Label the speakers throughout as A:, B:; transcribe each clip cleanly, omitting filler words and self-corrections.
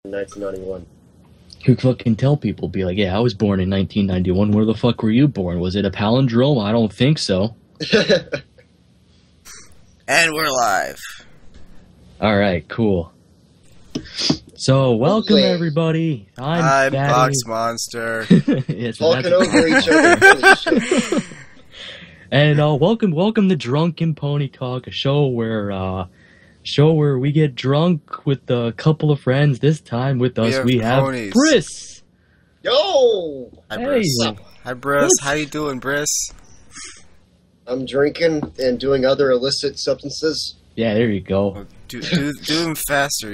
A: 1991.
B: You fucking tell people, be like, yeah, I was born in 1991. Where the fuck were you born? Was it a palindrome? I don't think so.
C: And we're live.
B: All right, cool. So, welcome everybody.
C: I'm Box Monster.
B: Yeah, so
A: Talking over each other.
B: And welcome to Drunken Pony Talk, a show where we get drunk with a couple of friends. This time with us we have Briss.
A: Yo!
C: Hi,
B: Hey.
C: Briss. Hi, Briss.
B: What?
C: How you doing, Briss?
A: I'm drinking and doing other illicit substances.
B: Yeah, there you go.
C: Well, do them faster.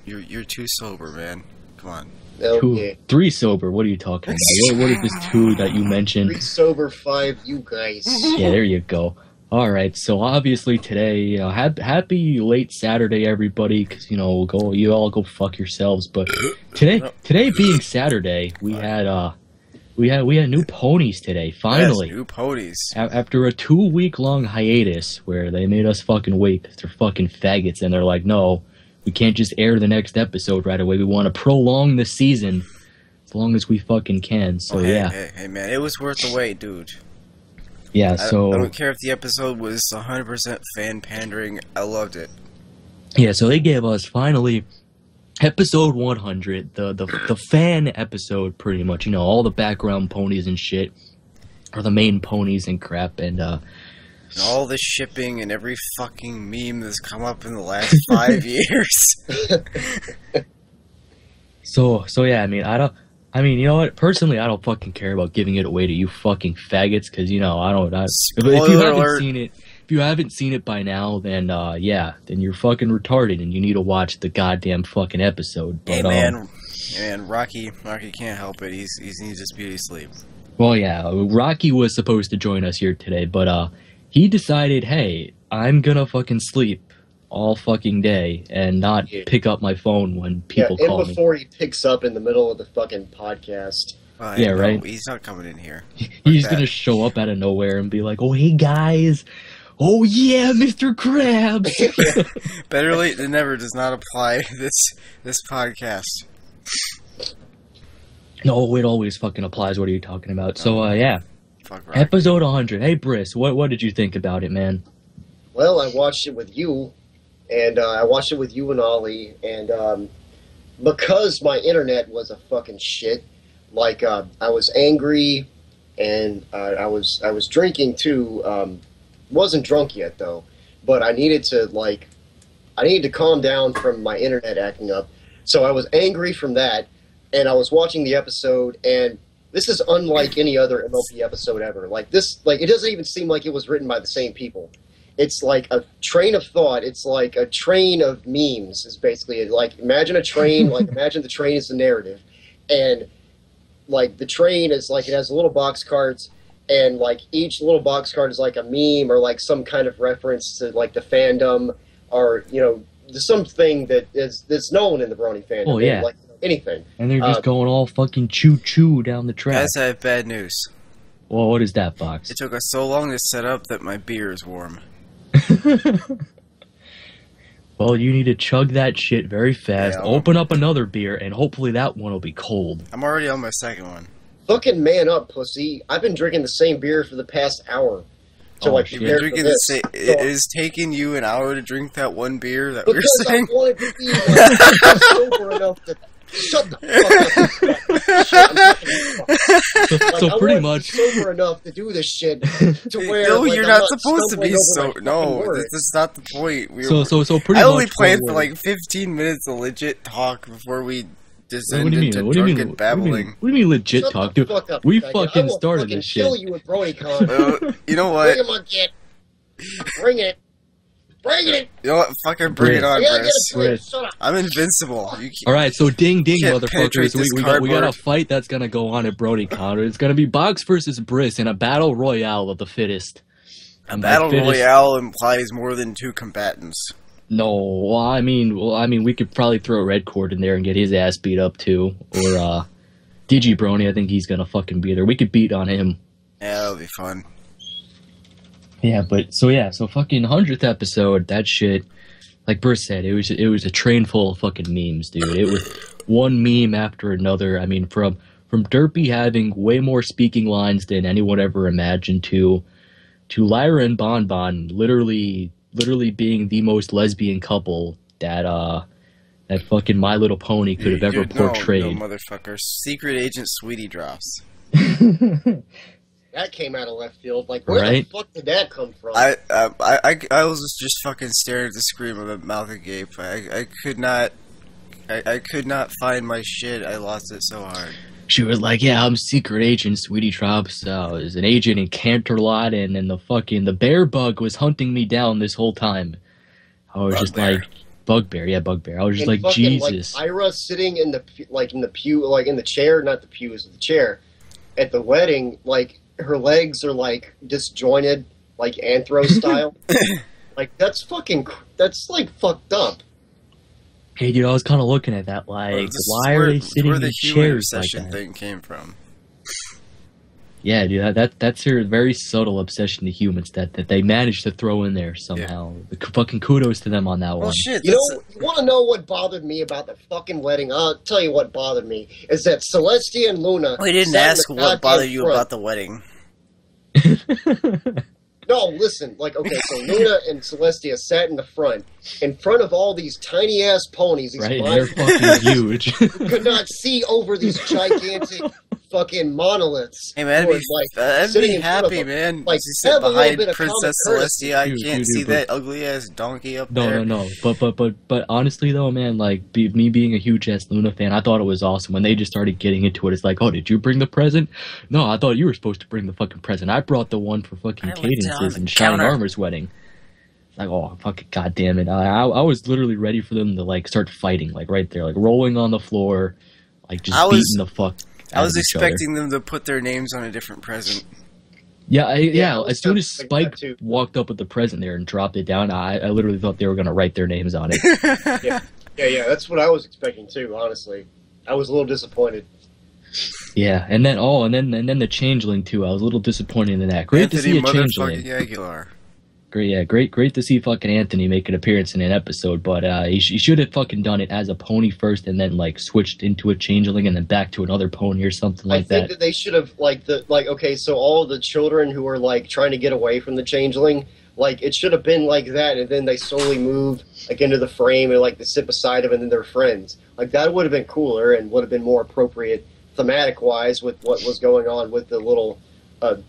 C: You're too sober, man. Come on.
A: Okay.
B: 3 sober. What are you talking about? What is this 2 that you mentioned?
A: 3 sober, 5 you guys.
B: Yeah, there you go. All right, so obviously today, happy late Saturday, everybody, because you all go fuck yourselves. But today being Saturday, we had new ponies today. Finally,
C: yes, new ponies.
B: After a 2-week-long hiatus where they made us fucking wait because they're fucking faggots, and they're like, no, we can't just air the next episode right away. We want to prolong the season as long as we fucking can. So
C: Hey, man, it was worth the wait, dude.
B: Yeah, so
C: I don't care if the episode was 100% fan pandering. I loved it.
B: Yeah, so they gave us finally episode 100, the fan episode, pretty much. All the background ponies and shit are the main ponies and crap, and
C: And all the shipping and every fucking meme that's come up in the last 5 years.
B: So yeah, I mean, you know what? Personally, I don't fucking care about giving it away to you fucking faggots, because if you haven't seen it by now, then then you're fucking retarded and you need to watch the goddamn fucking episode. But,
C: hey man, Rocky can't help it. He needs his beauty sleep.
B: Well, yeah, Rocky was supposed to join us here today, but he decided, hey, I'm gonna fucking sleep all fucking day and not pick up my phone when people call me.
A: And before he picks up in the middle of the fucking podcast.
B: Yeah, right?
C: He's not coming in here.
B: He's gonna show up out of nowhere and be like, oh, hey, guys. Oh, yeah, Mr. Krabs.
C: Better late than never does not apply to this podcast.
B: No, it always fucking applies. What are you talking about? So, yeah.
C: Fuck Rocky.
B: Episode 100. Hey, Briss, what did you think about it, man?
A: Well, I watched it with you. And I watched it with you and Ollie, and because my internet was a fucking shit, I was angry, and I was drinking too. Wasn't drunk yet though, but I needed to calm down from my internet acting up. So I was angry from that, and I was watching the episode, and this is unlike any other MLP episode ever. It doesn't even seem like it was written by the same people. It's like a train of thought. It's like a train of memes is basically it. Like, imagine a train, imagine the train is the narrative. And, the train is, it has little box cards, and, each little box card is like a meme or, some kind of reference to, the fandom or, something that's known in the Brony fandom.
B: Oh, yeah.
A: Anything.
B: And they're just going all fucking choo-choo down the track.
C: Guys, I have bad news.
B: Well, what is that, Fox?
C: It took us so long to set up that my beer is warm.
B: Well, you need to chug that shit very fast, open up another beer, and hopefully that one will be cold.
C: I'm already on my second one.
A: Fucking man up, pussy. I've been drinking the same beer for the past hour.
B: You've
A: been drinking
C: it is taking you an hour to drink that one beer that we're saying?
A: I wanted to be sober enough to... Shut the fuck up.
B: So pretty much
A: sober enough to do this shit to where
C: no, you're
A: I'm
C: not supposed to be
A: so.
C: No, that's not the point.
B: So pretty
C: I only
B: much
C: planned for 15 minutes of legit talk before we descend into drunken babbling.
B: What do you mean legit
A: Shut
B: talk,
A: the
B: dude?
A: fuck up,
B: We
A: faggot.
B: fucking started this shit.
A: I will kill you with BronyCon.
C: You know what?
A: Bring him on, kid. Bring it. Bring it.
C: You know what? Fucking bring it on,
B: Briss.
A: Shut up.
C: I'm invincible.
B: Alright, so ding,
C: can't
B: motherfuckers. We got a fight that's gonna go on at BrodyCon. It's gonna be Box versus Briss in a battle royale of the fittest.
C: A battle royale implies more than 2 combatants.
B: No, well, I mean, we could probably throw Red Cord in there and get his ass beat up too, or Digi Brony. I think he's gonna fucking be there. We could beat on him.
C: Yeah, that'll be fun.
B: Yeah, so fucking 100th episode. That shit like Bruce said, it was a train full of fucking memes, dude. It was one meme after another. I mean, from Derpy having way more speaking lines than anyone ever imagined to Lyra and Bon Bon literally being the most lesbian couple that fucking My Little Pony could have ever portrayed.
C: No, motherfucker. Secret Agent Sweetie Drops.
A: That came out of left field. Like, where the fuck did that come from?
C: I was just fucking staring at the screen with a mouth agape. I could not find my shit. I lost it so hard.
B: She was like, "Yeah, I'm Secret Agent Sweetie Drops. I was an agent in Canterlot, and then the bear bug was hunting me down this whole time." I was just like, Bugbear, yeah, Bugbear. I was just like,
A: fucking,
B: Jesus.
A: Like, Ira sitting in the pew, like in the chair, not the pews, the chair, at the wedding, like her legs are like disjointed, like anthro style. Like that's like fucked up.
B: Hey, dude, I was kind of looking at that, like, why are they sitting in chairs like that?
C: Thing came from.
B: Yeah, dude, that's her very subtle obsession to humans that they managed to throw in there somehow. Yeah. Fucking kudos to them on that one.
C: Shit,
A: you want to know what bothered me about the fucking wedding? I'll tell you what bothered me is that Celestia and Luna.
C: We didn't ask what bothered you about the wedding.
A: No, listen, like, okay, so Luna and Celestia sat in front of all these tiny-ass ponies. These
B: they're fucking huge.
A: Who could not see over these gigantic fucking monoliths.
C: Hey, man, I'd be happy, man.
A: Like,
C: you sit behind Princess Celestia, I can't see that ugly-ass donkey up there.
B: No. But honestly, though, man, like, me being a huge-ass Luna fan, I thought it was awesome. When they just started getting into it, it's like, oh, did you bring the present? No, I thought you were supposed to bring the fucking present. I brought the one for fucking Cadence's and Shining Armor's wedding. Like, oh, fucking goddamn it. I was literally ready for them to, like, start fighting, like, right there, like, rolling on the floor, like, just beating the fuck
C: I was expecting them to put their names on a different present.
B: Yeah, as soon as Spike walked up with the present there and dropped it down, I literally thought they were going to write their names on it.
A: Yeah, that's what I was expecting too, honestly. I was a little disappointed.
B: Yeah, and then the Changeling too. I was a little disappointed in that. Great
C: Anthony
B: to see a Changeling.
C: Aguilar.
B: Great to see fucking Anthony make an appearance in an episode, but he should have fucking done it as a pony first, and then like switched into a changeling, and then back to another pony or something like that.
A: I think that they should have okay, so all the children who were like trying to get away from the changeling, like it should have been like that, and then they slowly moved like into the frame and like they sit beside him, and then they're friends. Like that would have been cooler and would have been more appropriate thematic wise with what was going on with the little.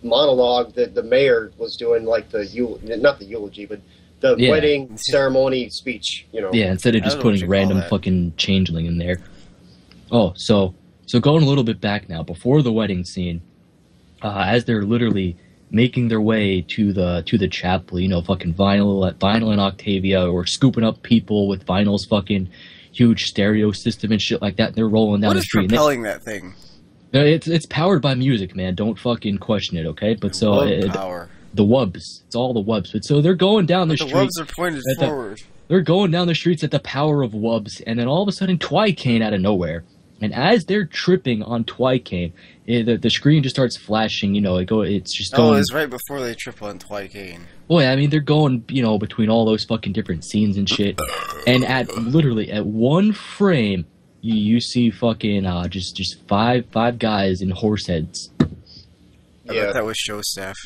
A: Monologue that the mayor was doing, like not the eulogy, but the wedding ceremony speech, you know.
B: Yeah, instead of just putting random fucking changeling in there. Oh, so going a little bit back now, before the wedding scene, as they're literally making their way to the chapel, you know, fucking Vinyl and Octavia were scooping up people with Vinyl's fucking huge stereo system and shit like that. And they're rolling down the street.
C: What is propelling that thing?
B: It's powered by music, man. Don't fucking question it, okay? But
C: power.
B: The wubs. It's all the wubs. But so they're going down the street.
C: The wubs are pointed forward.
B: They're going down the streets at the power of wubs, and then all of a sudden Twicane out of nowhere. And as they're tripping on Twicane, the screen just starts flashing, you know, it's just going...
C: Oh, it's right before they trip on Twicane.
B: Boy, I mean, they're going, you know, between all those fucking different scenes and shit. And at one frame... You see fucking just five guys in horse heads.
C: I bet that was show staff.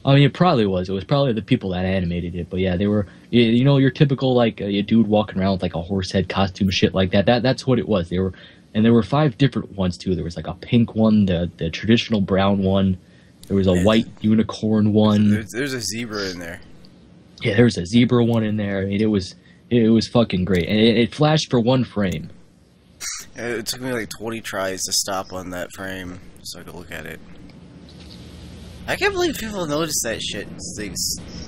B: I mean, it probably was. It was probably the people that animated it. But yeah, they were, you know, your typical like a dude walking around with like a horse head costume, shit like that. That's what it was. There were 5 different ones too. There was like a pink one, the traditional brown one. There was a white unicorn one.
C: There's a zebra in there.
B: Yeah, there was a zebra one in there. I mean, it was fucking great, and it flashed for 1 frame.
C: It took me like 20 tries to stop on that frame so I could look at it. I can't believe people notice that shit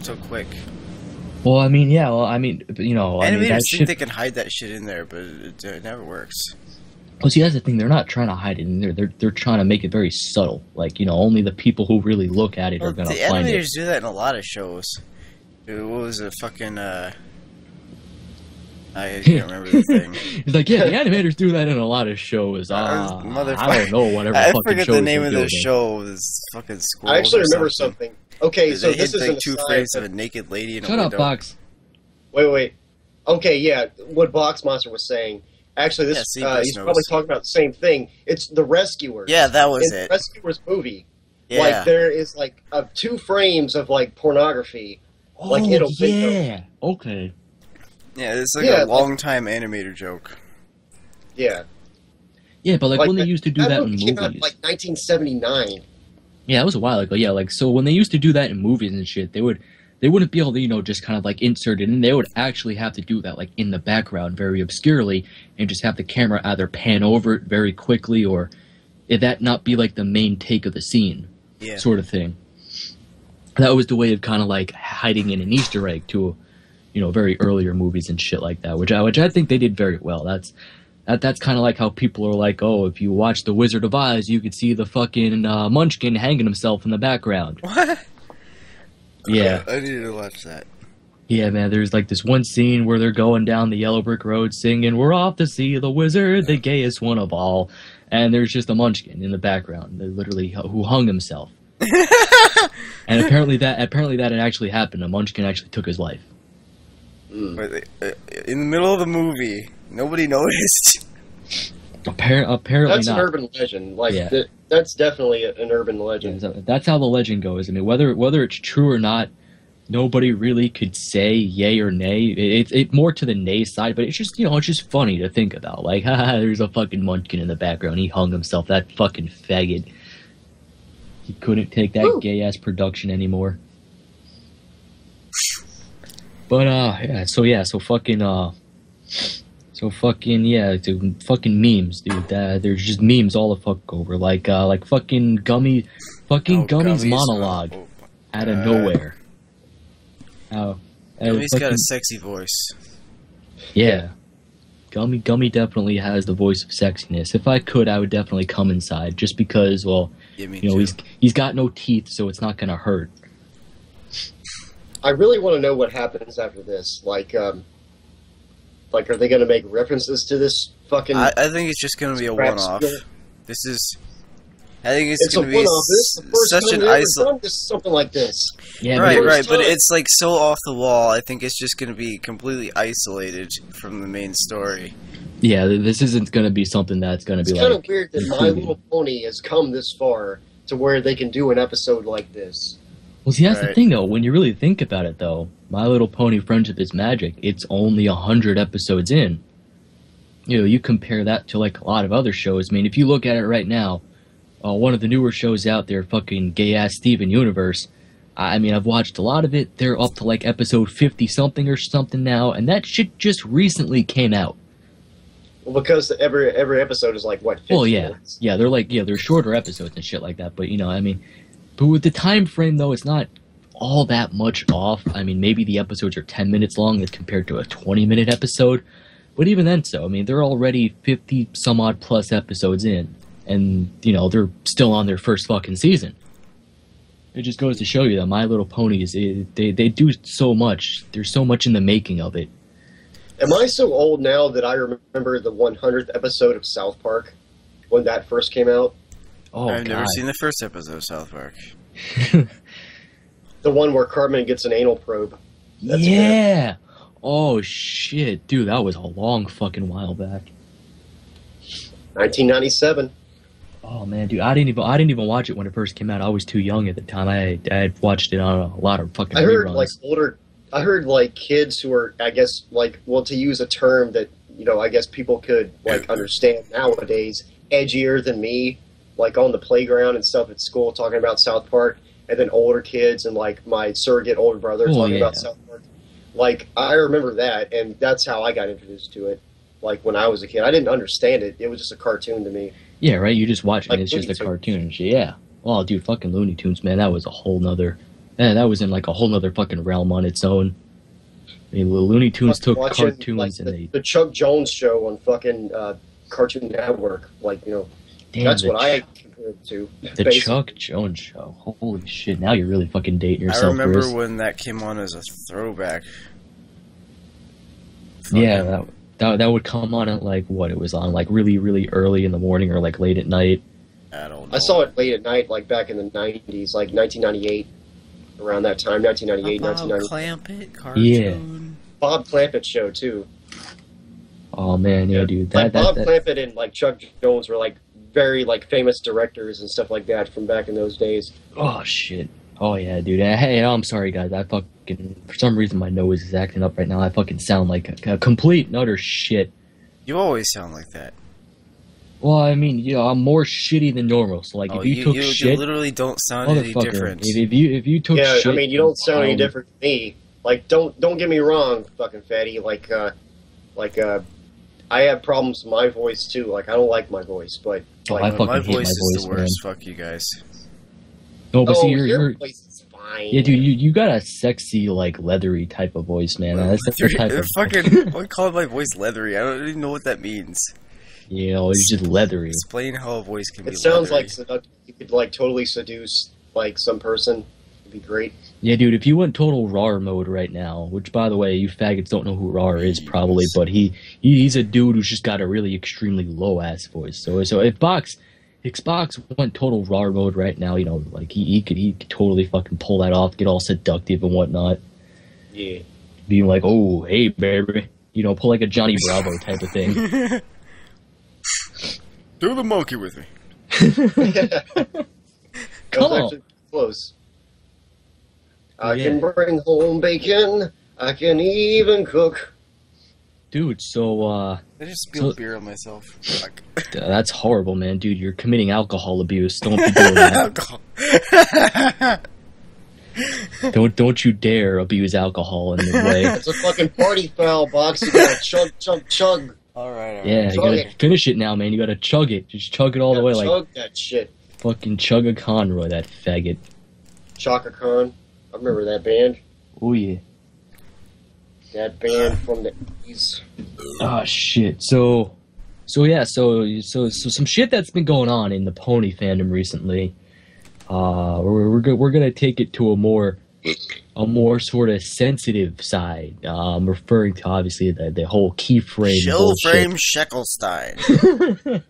C: so quick.
B: Well, I mean, yeah, you know...
C: Animators think they can hide that shit in there, but it never works.
B: Well, see, that's the thing. They're not trying to hide it in there. They're trying to make it very subtle. Like, you know, only the people who really look at it are going to find it.
C: The animators do that in a lot of shows. What was it, fucking, I can't remember the thing.
B: He's like, yeah, the animators do that in a lot of shows. I don't know, whatever
C: I
B: fucking
C: forget
B: show
C: the name of the show. This fucking squirrel.
A: I actually remember something. Okay, so this is
C: like 2 frames of a naked lady in a
B: window. Shut up, Fox.
A: Wait. Okay, yeah, what Box Monster was saying. Actually, this he's probably talking about the same thing. It's The Rescuers.
C: Yeah, that was
A: in
C: it.
A: The Rescuers movie.
C: Yeah.
A: Like, there is, like, 2 frames of, like, pornography.
B: Oh,
A: like,
B: yeah. Okay.
C: Yeah, it's like a long-time animator joke.
A: Yeah.
B: Yeah, but, like when they used to do that in
A: movie
B: movies.
A: came out in, like, 1979.
B: Yeah, it was a while ago. Yeah, like, so when they used to do that in movies and shit, they wouldn't be able to, just kind of, like, insert it in. They would actually have to do that, like, in the background very obscurely and just have the camera either pan over it very quickly or that not be, like, the main take of the scene.
C: Yeah.
B: Sort of thing. That was the way of kind of, like, hiding in an Easter egg to, very earlier movies and shit like that, which I think they did very well. That's kind of like how people are like, oh, if you watch The Wizard of Oz, you could see the fucking Munchkin hanging himself in the background.
C: What?
B: Yeah.
C: I needed to watch that.
B: Yeah, man, there's like this one scene where they're going down the yellow brick road singing, "We're off to see the wizard, the gayest one of all." And there's just a Munchkin in the background, who hung himself. And apparently that had actually happened. A Munchkin actually took his life.
C: But in the middle of the movie, nobody noticed.
B: Apparently
A: that's
B: not.
A: An urban legend. Like,
B: Yeah.
A: That's definitely an urban legend.
B: Yeah, that's how the legend goes. I mean, whether it's true or not, nobody really could say yay or nay. It's more to the nay side, but it's just it's just funny to think about. Like, haha, there's a fucking Munchkin in the background. He hung himself. That fucking faggot. He couldn't take that gay ass production anymore. But so fucking memes, dude. There's just memes all the fuck over. Like fucking Gummy's monologue out of nowhere.
C: Gummy's got a sexy voice.
B: Yeah. Gummy definitely has the voice of sexiness. If I could, I would definitely come inside, just because, well, he's got no teeth, so it's not gonna hurt.
A: I really want to know what happens after this. Like, are they going to make references to this fucking?
C: I think it's just going to be a one-off. This is. I think it's going to be such an isolated.
A: Something like this.
B: Yeah,
C: right. But it's like so off the wall. I think it's just going to be completely isolated from the main story.
B: Yeah, this isn't going to be something that's going to be.
A: It's kind of weird that My Little Pony has come this far to where they can do an episode like this.
B: Well, see, that's the thing, though. When you really think about it, though, My Little Pony: Friendship is Magic, it's only 100 episodes in. You compare that to, like, a lot of other shows. I mean, if you look at it right now, one of the newer shows out there, fucking gay-ass Steven Universe, I mean, I've watched a lot of it. They're up to, like, episode 50-something or something now, and that shit just recently came out.
A: Well, because every episode is, like, what, 50 minutes?
B: Yeah, they're shorter episodes and shit like that, but, I mean... But with the time frame, though, it's not all that much off. I mean, maybe the episodes are 10 minutes long as compared to a 20-minute episode. But even then, so, I mean, they're already 50-some-odd plus episodes in. And, they're still on their first fucking season. It just goes to show you that My Little Pony they do so much. There's so much in the making of it.
A: Am I so old now that I remember the 100th episode of South Park when that first came out?
B: Oh,
C: I've never seen the first episode of South Park.
A: The one where Cartman gets an anal probe.
B: That's yeah! Fair. Oh, shit. Dude, that was a long fucking while back.
A: 1997.
B: Oh, man, dude, I didn't even watch it when it first came out. I was too young at the time. I watched it on a lot of fucking reruns.
A: I heard kids who are, I guess, to use a term that, I guess people could, understand nowadays, edgier than me, on the playground and stuff at school talking about South Park, and then older kids and, my surrogate older brother talking about South Park. I remember that, and that's how I got introduced to it, when I was a kid. I didn't understand it. It was just a cartoon to me.
B: Yeah, right? You just watch it, and it's just a cartoon and shit. Yeah. Oh, dude, fucking Looney Tunes, man, that was a whole nother... Man, that was in, a whole nother fucking realm on its own. I mean, the Looney Tunes took cartoons and
A: the Chuck Jones show on fucking Cartoon Network,
B: Damn,
A: that's what I compared it to.
B: The
A: basically.
B: Chuck Jones show. Holy shit, now you're really fucking dating yourself.
C: I remember
B: Chris.
C: when that came on as a throwback.
B: Yeah, that would come on at, what it was on, really, really early in the morning or, late at night.
C: I don't know.
A: I saw it late at night, back in the 90s, 1998. Around that time, 1998, 1990.
C: Clamp it, cartoon.
B: Yeah.
A: Bob Clampett show too.
B: Oh man, yeah, dude.
A: Like Bob Clampett and like Chuck Jones were like very like famous directors and stuff like that from back in those days.
B: Oh shit. Oh yeah, dude. Hey, I'm sorry, guys. I fucking for some reason my nose is acting up right now. I fucking sound like a complete and utter shit.
C: You always sound like that.
B: Well, I mean, you know, I'm more shitty than normal. So like, if you took shit,
C: you literally don't sound any different.
B: If you took shit,
A: I mean, you don't sound any different to me. Like, don't get me wrong, fucking fatty. I have problems with my voice too. Like, I don't like my voice, but like,
B: I fucking
C: my
B: hate my
C: voice is
B: voice,
C: the worst.
B: man.
C: Fuck you guys.
B: No, but see,
A: your voice is fine.
B: Yeah, dude, you got a sexy, like, leathery type of voice, man. That's the type of
C: fucking. I call my voice leathery. I don't even know what that means.
B: You know, it's just leathery.
C: Explain how a voice can be.
A: It sounds
C: leathery.
A: like you could like totally seduce like some person. It'd be great.
B: Yeah, dude, if you went total RAR mode right now, which, by the way, you faggots don't know who RAR is probably, but he's a dude who's just got a really extremely low-ass voice. So if Xbox went total RAR mode right now, you know, like, he could totally fucking pull that off, get all seductive and whatnot.
A: Yeah.
B: Being like, oh, hey, baby. You know, pull like a Johnny Bravo type of thing.
C: Do the monkey with me.
B: Come on.
A: Close. I can bring home bacon. I can even cook.
B: Dude, so,
C: I just spilled beer on myself. Fuck.
B: That's horrible, man. Dude, you're committing alcohol abuse. Don't be doing that. Don't you dare abuse alcohol in the way.
A: It's a fucking party foul, Box. You gotta chug, chug, chug.
C: Alright.
B: Yeah, you gotta finish it now, man. You gotta chug it. Just chug it all the way, like
A: chug that shit.
B: Fucking Chugga Conroy, that faggot.
A: Chaka Khan. I remember that band.
B: Oh yeah.
A: That band from the 80s.
B: Oh shit. So some shit that's been going on in the pony fandom recently. We're gonna take it to a more sort of sensitive side. Referring to obviously the whole keyframe
C: Shellframe Sheckelstein.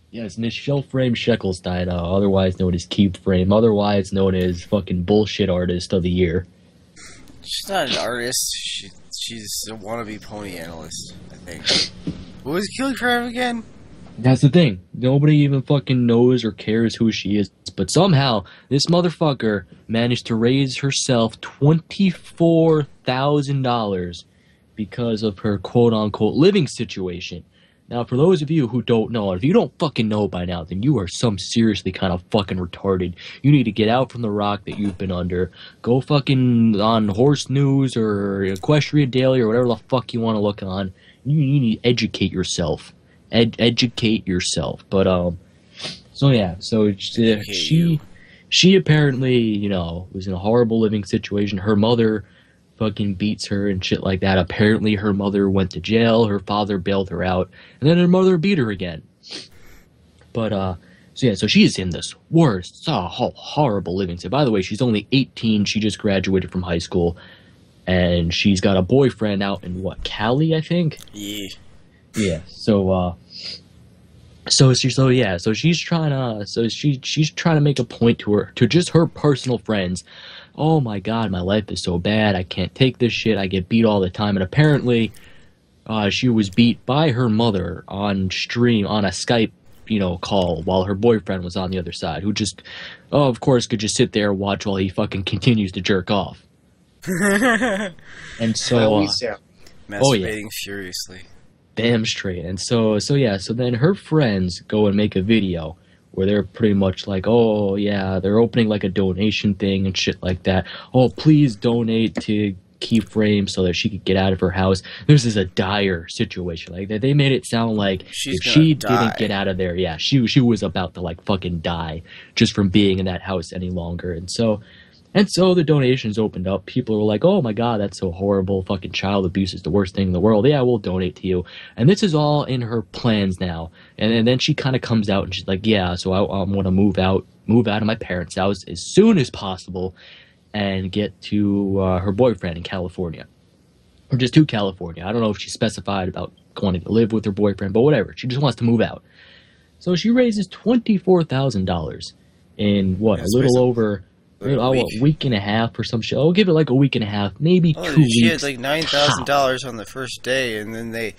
B: Yes, Miss Shellframe Sheckelstein, otherwise known as Keyframe, otherwise known as fucking bullshit artist of the year.
C: She's not an artist. She's a wannabe pony analyst, I think. What was Killing Crab again?
B: That's the thing. Nobody even fucking knows or cares who she is. But somehow, this motherfucker managed to raise herself $24,000 because of her quote-unquote living situation. Now, for those of you who don't know, if you don't fucking know by now, then you are some seriously kind of fucking retarded. You need to get out from the rock that you've been under. Go fucking on Horse News or Equestrian Daily or whatever the fuck you want to look on. You need to educate yourself. Educate yourself. But, so yeah, so she apparently, you know, was in a horrible living situation. Her mother fucking beats her and shit like that. Apparently her mother went to jail, her father bailed her out, and then her mother beat her again. But, so she's in this worst, horrible living situation. By the way, she's only 18, she just graduated from high school, and she's got a boyfriend out in, Cali, I think?
C: Yeah.
B: Yeah, so she's trying to make a point to just her personal friends. Oh my god, my life is so bad, I can't take this shit, I get beat all the time, and apparently, she was beat by her mother on a Skype, call, while her boyfriend was on the other side, who just, of course, could just sit there and watch while he fucking continues to jerk off. And so,
C: masturbating furiously.
B: Damn straight. And so then her friends go and make a video where they're pretty much like, oh yeah, they're opening like a donation thing and shit like that. Oh, please donate to Keyframe so that she could get out of her house. This is a dire situation. Like they made it sound like if she didn't get out of there, yeah, she was about to like fucking die just from being in that house any longer. And so the donations opened up. People were like, oh my god, that's so horrible. Fucking child abuse is the worst thing in the world. Yeah, we'll donate to you. And this is all in her plans now. And then she kind of comes out and she's like, yeah, so I want to move out of my parents' house as soon as possible and get to her boyfriend in California. Or just to California. I don't know if she specified about wanting to live with her boyfriend, but whatever. She just wants to move out. So she raises $24,000 in, a little over A week and a half or some shit. I'll give it like a week and a half, maybe 2 weeks.
C: She had like $9,000 on the first day, and then the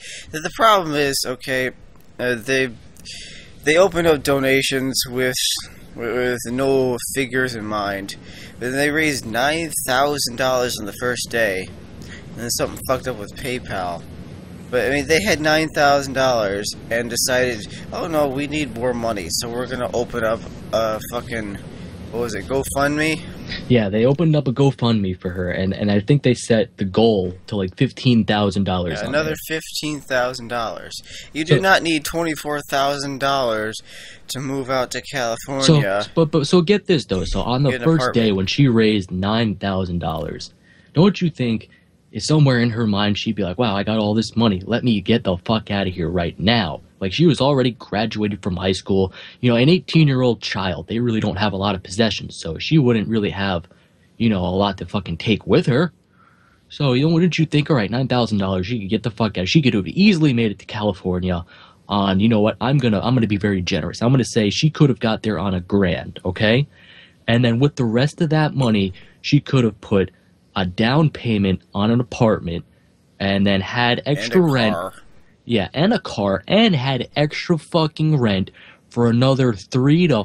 C: problem is, okay, they opened up donations with no figures in mind, but then they raised $9,000 on the first day, and then something fucked up with PayPal. But I mean, they had $9,000 and decided, oh no, we need more money, so we're gonna open up a fucking, what was it, GoFundMe?
B: Yeah, they opened up a GoFundMe for her, and I think they set the goal to like $15,000.
C: Yeah, another $15,000. You do not need $24,000 to move out to California.
B: So get this though. So on the first day when she raised $9,000, don't you think is somewhere in her mind she'd be like, wow, I got all this money, let me get the fuck out of here right now. Like, she was already graduated from high school. You know, an 18-year-old child, they really don't have a lot of possessions, so she wouldn't really have, you know, a lot to fucking take with her. So, you know, wouldn't you think, all right, $9,000, she could get the fuck out. She could have easily made it to California on, you know what, I'm gonna be very generous. I'm gonna say she could have got there on $1,000, okay? And then with the rest of that money, she could have put a down payment on an apartment and then had extra rent. Yeah, and a car, and had extra fucking rent for another 3 to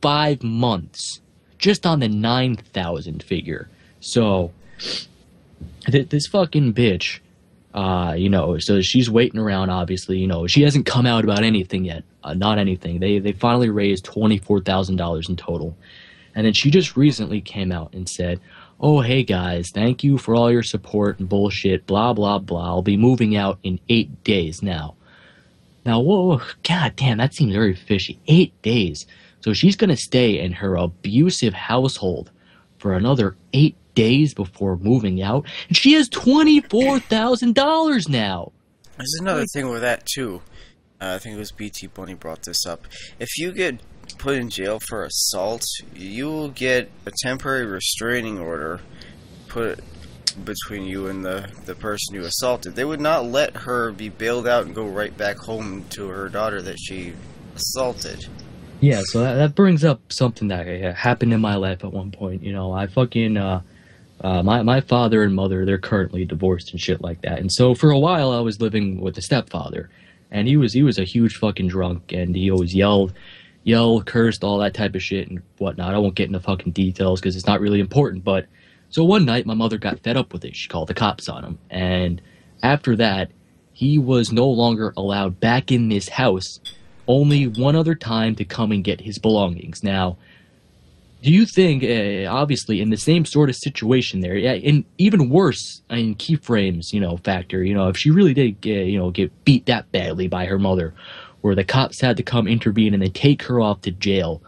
B: 5 months, just on the 9,000 figure. So, this fucking bitch, you know, so she's waiting around, obviously, you know, she hasn't come out about anything yet, not anything. They finally raised $24,000 in total, and then she just recently came out and said, oh, hey guys, thank you for all your support and bullshit, blah, blah, blah. I'll be moving out in 8 days now. Now, whoa, god damn, that seems very fishy. 8 days. So she's going to stay in her abusive household for another 8 days before moving out. And she has $24,000 now.
C: There's another thing with that, too. I think it was BT Bunny brought this up. If you get put in jail for assault, you will get a temporary restraining order put between you and the person you assaulted. They would not let her be bailed out and go right back home to her daughter that she assaulted.
B: Yeah, so that brings up something that happened in my life at one point. You know, I fucking my father and mother, they're currently divorced and shit like that. And so for a while I was living with the stepfather, and he was a huge fucking drunk, and he always yelled, cursed, all that type of shit and whatnot. I won't get into fucking details because it's not really important. But so one night my mother got fed up with it. She called the cops on him, and after that he was no longer allowed back in this house, only one other time to come and get his belongings. Now, do you think, obviously in the same sort of situation there, and even worse in keyframes, you know, factor, you know, if she really did get beat that badly by her mother, where the cops had to come intervene and then take her off to jail,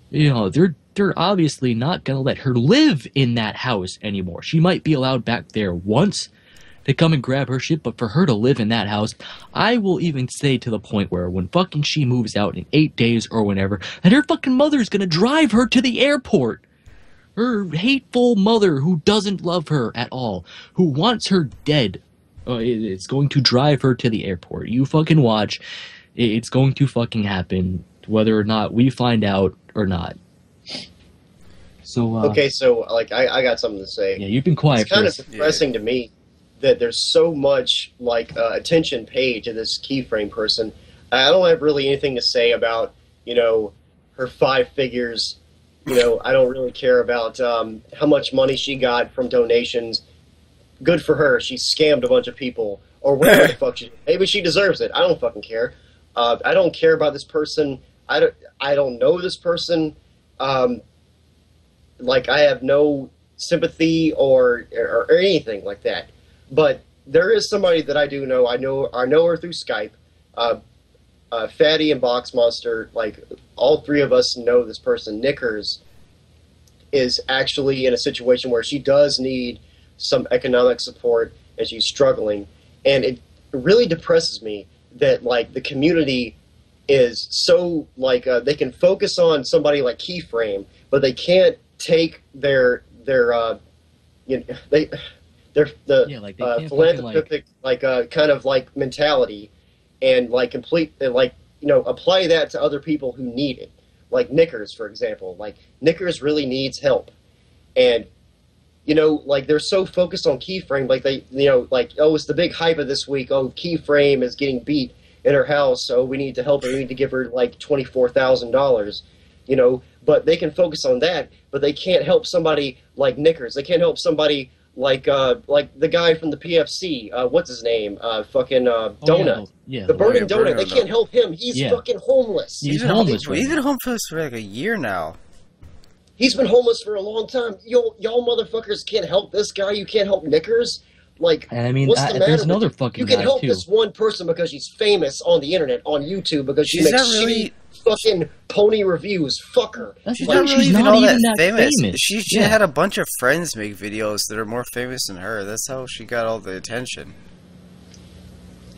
B: you know, they're obviously not going to let her live in that house anymore. She might be allowed back there once to come and grab her shit, but for her to live in that house, I will even say to the point where when fucking she moves out in 8 days or whenever, that her fucking mother's going to drive her to the airport. Her hateful mother who doesn't love her at all, who wants her dead, it's going to drive her to the airport. You fucking watch. It's going to fucking happen, whether or not we find out or not. So
A: okay, so like I got something to say.
B: Yeah, you've been quiet.
A: It's kind of depressing to me that there's so much like attention paid to this keyframe person. I don't have really anything to say about, you know, her 5 figures. You know, I don't really care about how much money she got from donations. Good for her. She scammed a bunch of people or whatever the fuck she did. Maybe she deserves it. I don't fucking care. I don't care about this person. I don't know this person. Like, I have no sympathy or anything like that. But there is somebody that I do know. I know her through Skype. Fatty and Box Monster, like, all 3 of us know this person. Knickers is actually in a situation where she does need some economic support and she's struggling. And it really depresses me that, like, the community is so, like, they can focus on somebody like Keyframe, but they can't take their you know, philanthropic, like, kind of, like, mentality and, like, complete, like, you know, apply that to other people who need it. like Knickers, for example. Like Knickers really needs help, and you know, like they're so focused on Keyframe, like they, you know, like, oh, it's the big hype of this week. Oh, Keyframe is getting beat in her house, so we need to help her. We need to give her like $24,000, you know. But they can focus on that, but they can't help somebody like Knickers. They can't help somebody like the guy from the PFC. What's his name? Donut.
B: Yeah,
A: the Burning Donut. They can't help him. He's fucking homeless.
B: He's homeless.
C: He's been homeless for like a year now.
A: He's been homeless for a long time. Y'all motherfuckers can't help this guy. You can't help Knickers. Like,
B: I mean,
A: what's the matter
B: there's
A: with
B: another
A: you?
B: fucking
A: You can
B: guy,
A: help
B: too.
A: this one person because she's famous on the internet, on YouTube, because she
C: She's
A: makes
C: not really-
A: shitty fucking pony reviews. Fuck her.
B: That's
C: She's
B: the
C: not
B: thing,
C: really
B: she's
C: even
B: not
C: all
B: even
C: that famous.
B: famous.
C: She had a bunch of friends make videos that are more famous than her. That's how she got all the attention.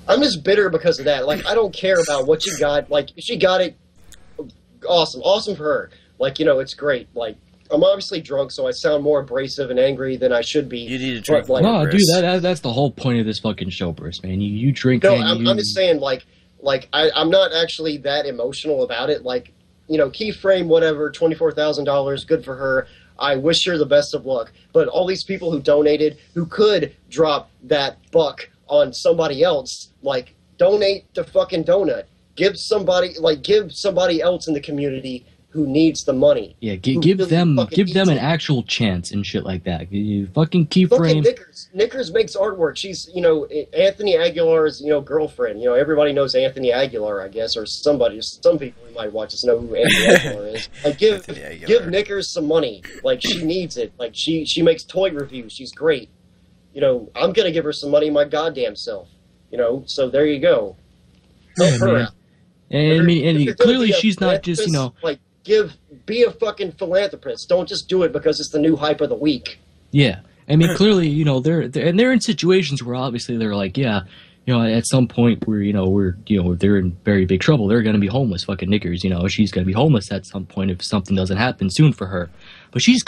A: I'm just bitter because of that. Like, I don't care about what she got. Like, if she got it, awesome for her. Like, you know, it's great. Like, I'm obviously drunk, so I sound more abrasive and angry than I should be.
C: You need to drink
A: But, like,
C: more.
B: No, dude, that's the whole point of this fucking show, Bruce, man. You drink.
A: No,
B: and
A: I'm just saying, like I'm not actually that emotional about it. Like, you know, Keyframe, whatever, $24,000, good for her. I wish her the best of luck. But all these people who donated, who could drop that buck on somebody else, like, donate to fucking Donut. Give somebody else in the community who needs the money.
B: Yeah,
A: Who
B: give
A: really
B: them
A: fucking
B: an
A: needs it.
B: actual chance and shit like that. You fucking
A: Fucking
B: Keyframe.
A: Knickers makes artwork. She's, you know, Anthony Aguilar's, you know, girlfriend. You know, everybody knows Anthony Aguilar, I guess, or somebody. Some people who might watch this know who Anthony Aguilar is. Like, give Knickers some money. Like, she needs it. Like, she makes toy reviews. She's great. You know, I'm gonna give her some money my goddamn self. You know, so there you go. Help her
B: man.
A: out.
B: And I mean, and clearly she's not just, you know.
A: Like, be a fucking philanthropist. Don't just do it because it's the new hype of the week.
B: Yeah, I mean, clearly, you know, they're in situations where obviously they're like, yeah, you know, at some point where they're in very big trouble. They're gonna be homeless, fucking Knickers. You know, she's gonna be homeless at some point if something doesn't happen soon for her. But she's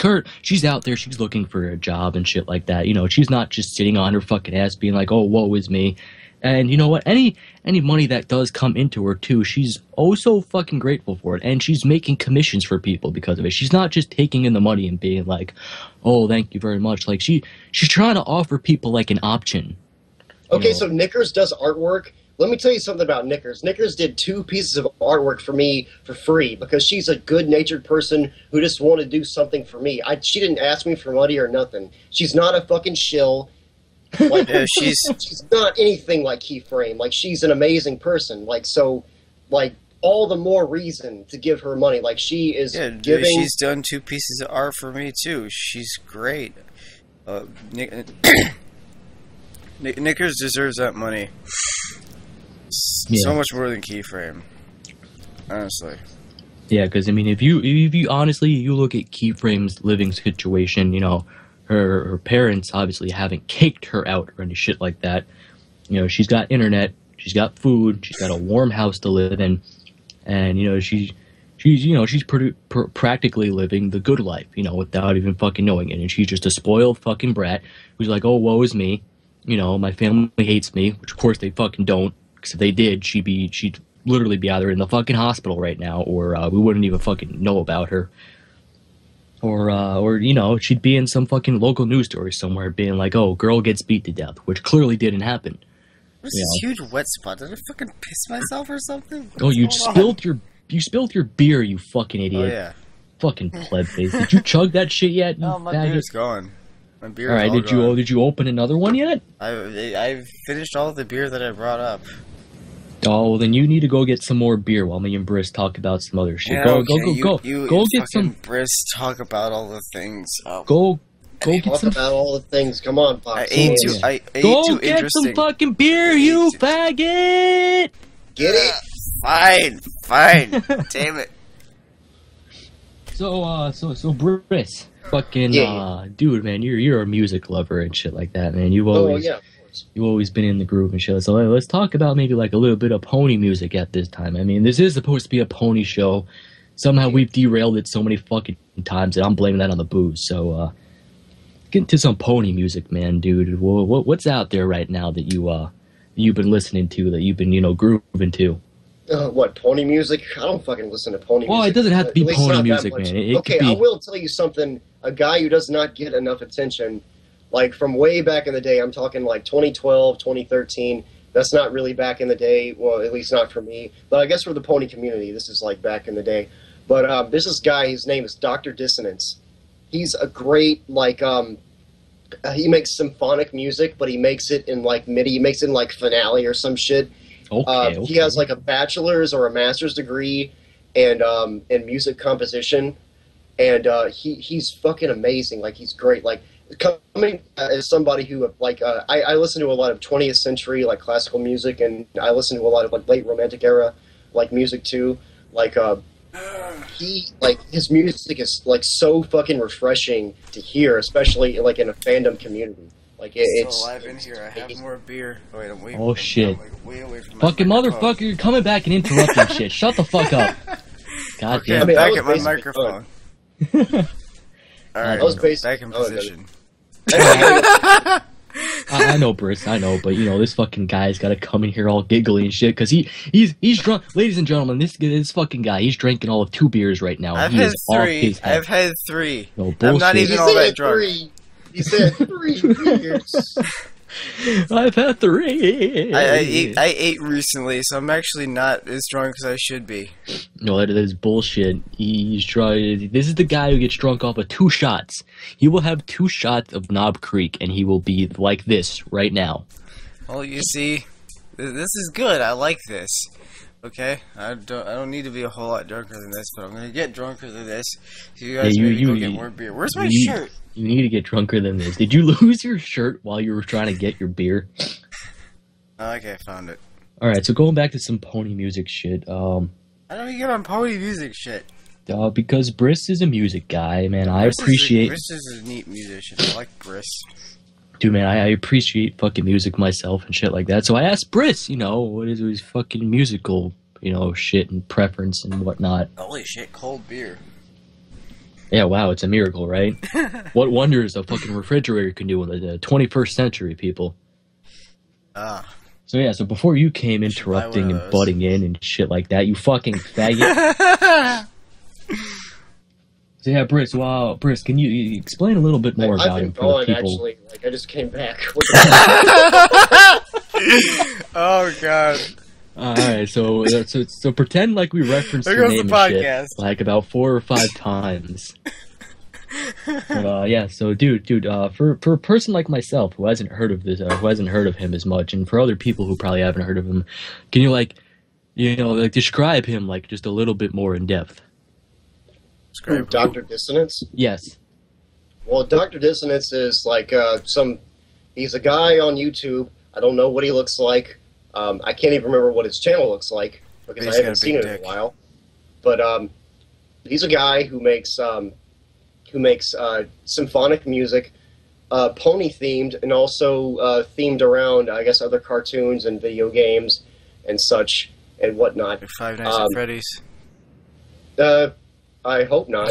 B: out there, she's looking for a job and shit like that. You know, she's not just sitting on her fucking ass being like, oh, woe is me. And you know what? Any money that does come into her too, she's oh so fucking grateful for it, and she's making commissions for people because of it. She's not just taking in the money and being like, "Oh, thank you very much." Like she's trying to offer people like an option.
A: Okay, so Knickers does artwork. Let me tell you something about Knickers. Knickers did 2 pieces of artwork for me for free because she's a good-natured person who just wanted to do something for me. She didn't ask me for money or nothing. She's not a fucking shill. Like,
C: Yeah, she's
A: not anything like Keyframe. Like, she's an amazing person. Like, so, like, all the more reason to give her money. Like, she is giving.
C: She's done 2 pieces of art for me too. She's great. Knickers deserves that money. So much more than Keyframe. Honestly.
B: Yeah, because I mean, if you honestly you look at Keyframe's living situation, you know. Her parents obviously haven't caked her out or any shit like that. You know, she's got internet, she's got food, she's got a warm house to live in, and you know she's practically living the good life, you know, without even fucking knowing it. And she's just a spoiled fucking brat who's like, oh, woe is me, you know, my family hates me, which of course they fucking don't, because if they did, she'd literally be either in the fucking hospital right now, or we wouldn't even fucking know about her. Or you know, she'd be in some fucking local news story somewhere being like, oh, girl gets beat to death, which clearly didn't happen.
C: What's this huge wet spot? Did I fucking piss myself or something?
B: Oh, you spilled your beer, you fucking idiot.
C: Oh, yeah.
B: Fucking pleb face. Did you chug that shit yet?
C: No, my beer's gone. My beer's
B: all right,
C: gone.
B: did you open another one yet?
C: I've finished all the beer that I brought up.
B: Oh, well, then you need to go get some more beer while me and Briss talk about some other shit.
C: Yeah,
B: Go
C: get some. Briss, talk about all the things.
B: Go get
A: Talk
B: some.
A: about all the things. Come on, Pop.
C: I ate too
B: Go get
C: interesting.
B: some fucking beer, you faggot!
A: Get it?
C: Fine. Damn it.
B: So Briss, fucking
A: Yeah.
B: dude, man, you're a music lover and shit like that, man. You've always been in the groove and shit. So let's talk about maybe like a little bit of pony music at this time. I mean, this is supposed to be a pony show. Somehow we've derailed it so many fucking times, and I'm blaming that on the booze. So get into some pony music, man, dude. What's out there right now that you've been listening to, that you've been grooving to?
A: What, pony music? I don't fucking listen to pony music.
B: Well, it doesn't have to be
A: At least
B: pony
A: not that
B: music,
A: much.
B: man. It
A: Okay,
B: could be...
A: I will tell you something. A guy who does not get enough attention, like from way back in the day, I'm talking like 2012, 2013. That's not really back in the day. Well, at least not for me. But I guess for the pony community, this is like back in the day. But there's this guy, his name is Dr. Dissonance. He's a great, like, he makes symphonic music, but he makes it in like MIDI. He makes it in like Finale or some shit.
B: Okay.
A: He has like a bachelor's or a master's degree in music composition, and he's fucking amazing. Like, he's great. Like, coming as somebody who like I listen to a lot of 20th century like classical music, and I listen to a lot of like late Romantic era like music too. Like his music is like so fucking refreshing to hear, especially like in a fandom community. Like it's
C: still alive in here. I have more beer. Oh, wait, I'm way.
B: Oh shit!
C: I'm, like, way away from
B: Fucking motherfucker! You're coming back and interrupting shit. Shut the fuck up. God
C: Okay,
B: damn.
C: I'm
A: I mean, I
C: back
A: was
C: at my
A: basically
C: microphone. All right,
B: I was
C: back in position.
B: I know, Briss, I know, but you know this fucking guy's got to come in here all giggly and shit because he's drunk. Ladies and gentlemen, this fucking guy, he's drinking all of 2 beers right now.
C: I've
B: He
C: had
B: is off
C: 3.
B: his head.
C: I've had 3.
B: No
C: I'm
B: bullshit.
C: not even
A: He
C: all that
A: said
C: drunk.
A: 3. He said 3 beers.
B: I've had 3.
C: I ate recently, so I'm actually not as drunk as I should be.
B: No, that is bullshit. He's drunk. This is the guy who gets drunk off of 2 shots. He will have 2 shots of Knob Creek, and he will be like this right now.
C: Well, you see, this is good. I like this. Okay, I don't need to be a whole lot drunker than this, but I'm gonna get drunker than this. So you guys maybe go get more beer. Where's my shirt?
B: You need to get drunker than this. Did you lose your shirt while you were trying to get your beer?
C: Okay, found it.
B: Alright, so going back to some pony music shit,
C: How do we get on pony music shit?
B: because Briss is a music guy, man.
C: Briss is a neat musician. I like Briss.
B: Dude, man, I appreciate fucking music myself and shit like that. So I asked Briss, you know, what is his fucking musical, you know, shit and preference and whatnot.
C: Holy shit, cold beer.
B: Yeah, wow, it's a miracle, right? What wonders a fucking refrigerator can do in the 21st century, people. So yeah, so before you came interrupting and butting in and shit like that, you fucking faggot. So yeah, Briss, wow, Briss, can you explain a little bit more about him for the people?
A: Actually, like I just came back.
C: Oh god.
B: Alright, so pretend like we referenced
C: There
B: your
C: goes
B: name
C: the
B: and shit,
C: podcast.
B: like about 4 or 5 times. But yeah, so dude, for a person like myself who hasn't heard of this, who hasn't heard of him as much, and for other people who probably haven't heard of him, can you like describe him like just a little bit more in depth?
A: Dr. Dissonance?
B: Yes.
A: Well, Dr. Dissonance is like he's a guy on YouTube. I don't know what he looks like. I can't even remember what his channel looks like because I haven't seen it in a while. But he's a guy who makes symphonic music, pony themed, and also themed around, I guess, other cartoons and video games and such and whatnot.
C: Five Nights at Freddy's.
A: I hope not.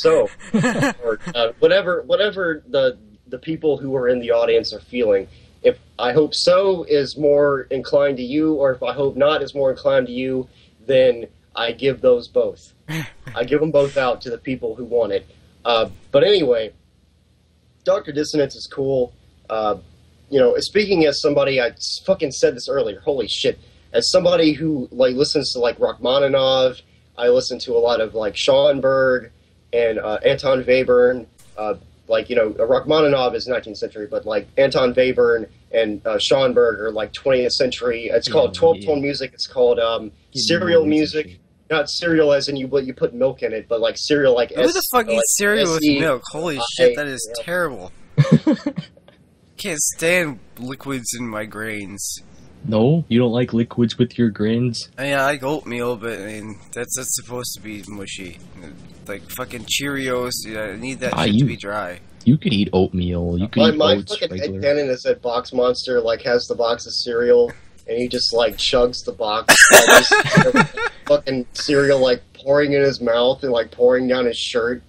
A: Or whatever the people who are in the audience are feeling. If I hope so is more inclined to you, or if I hope not is more inclined to you, then I give those both. I give them both out to the people who want it. But anyway, Dr. Dissonance is cool. You know, speaking as somebody, I fucking said this earlier, holy shit. As somebody who like listens to like Rachmaninoff, I listen to a lot of like Schoenberg and Anton Webern. Like, you know, Rachmaninoff is 19th century, but like Anton Webern and Schoenberg are like 20th century. It's called 12-tone music. It's called serial music. Not cereal as in you put milk in it, but like cereal like
C: Who the fuck eats cereal with milk? Holy shit, that is terrible. Can't stand liquids in my grains.
B: No, you don't like liquids with your grains?
C: I mean, I like oatmeal, but I mean that's supposed to be mushy. Like fucking Cheerios, I need that shit to be dry.
B: You could eat oatmeal. You could eat
A: my
B: oats
A: fucking
B: regular.
A: headcanon is that Box Monster like has the box of cereal and he just like chugs the box, fucking cereal like pouring in his mouth and like pouring down his shirt,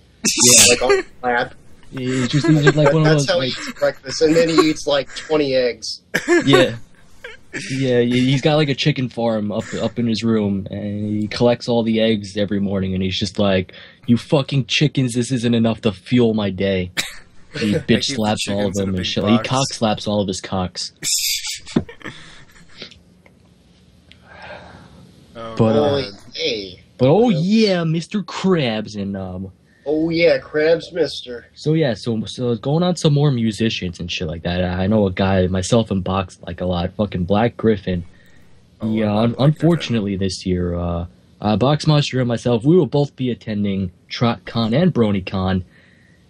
A: like on his lap.
B: He's just like one of
A: That's
B: those.
A: how he eats breakfast, and then he eats like 20 eggs.
B: Yeah. Yeah, he's got like a chicken farm up in his room, and he collects all the eggs every morning, and he's just like, "You fucking chickens, this isn't enough to fuel my day." He bitch slaps all of them and shit. He cock slaps all of his cocks.
C: Oh,
B: but oh yeah, Mr. Krabs and
A: Oh yeah, Krabs Mister.
B: So yeah, so going on some more musicians and shit like that. I know a guy, myself and Box, like a lot. Fucking Black Griffin. Unfortunately this year, Box Monster and myself, we will both be attending TrotCon and BronyCon,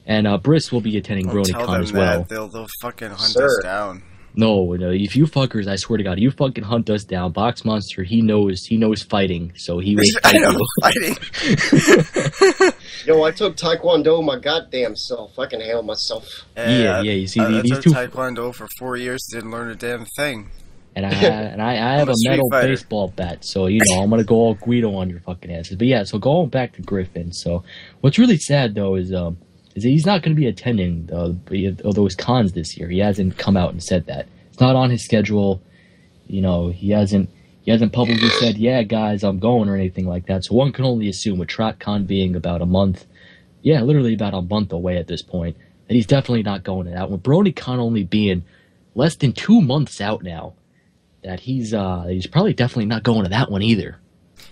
B: and Briss will be attending BronyCon as well.
C: They'll fucking hunt us down.
B: No, if you fuckers, I swear to God, you fucking hunt us down. Box Monster, he knows fighting, so he will fight you.
C: Fighting.
A: Yo, I took Taekwondo my goddamn self. I can handle myself.
B: Yeah. You see,
C: I
B: these
C: took
B: two
C: Taekwondo for 4 years, didn't learn a damn thing.
B: And I have a metal baseball bat, so I'm gonna go all Guido on your fucking asses. But yeah, so going back to Griffin. So what's really sad though is that he's not going to be attending those cons this year. He hasn't come out and said that. It's not on his schedule. He hasn't publicly said, "Yeah, guys, I'm going" or anything like that. So one can only assume, with TrotCon being about a month, literally about a month away at this point, that he's definitely not going to that. With BronyCon only being less than 2 months out now, that he's probably definitely not going to that one either.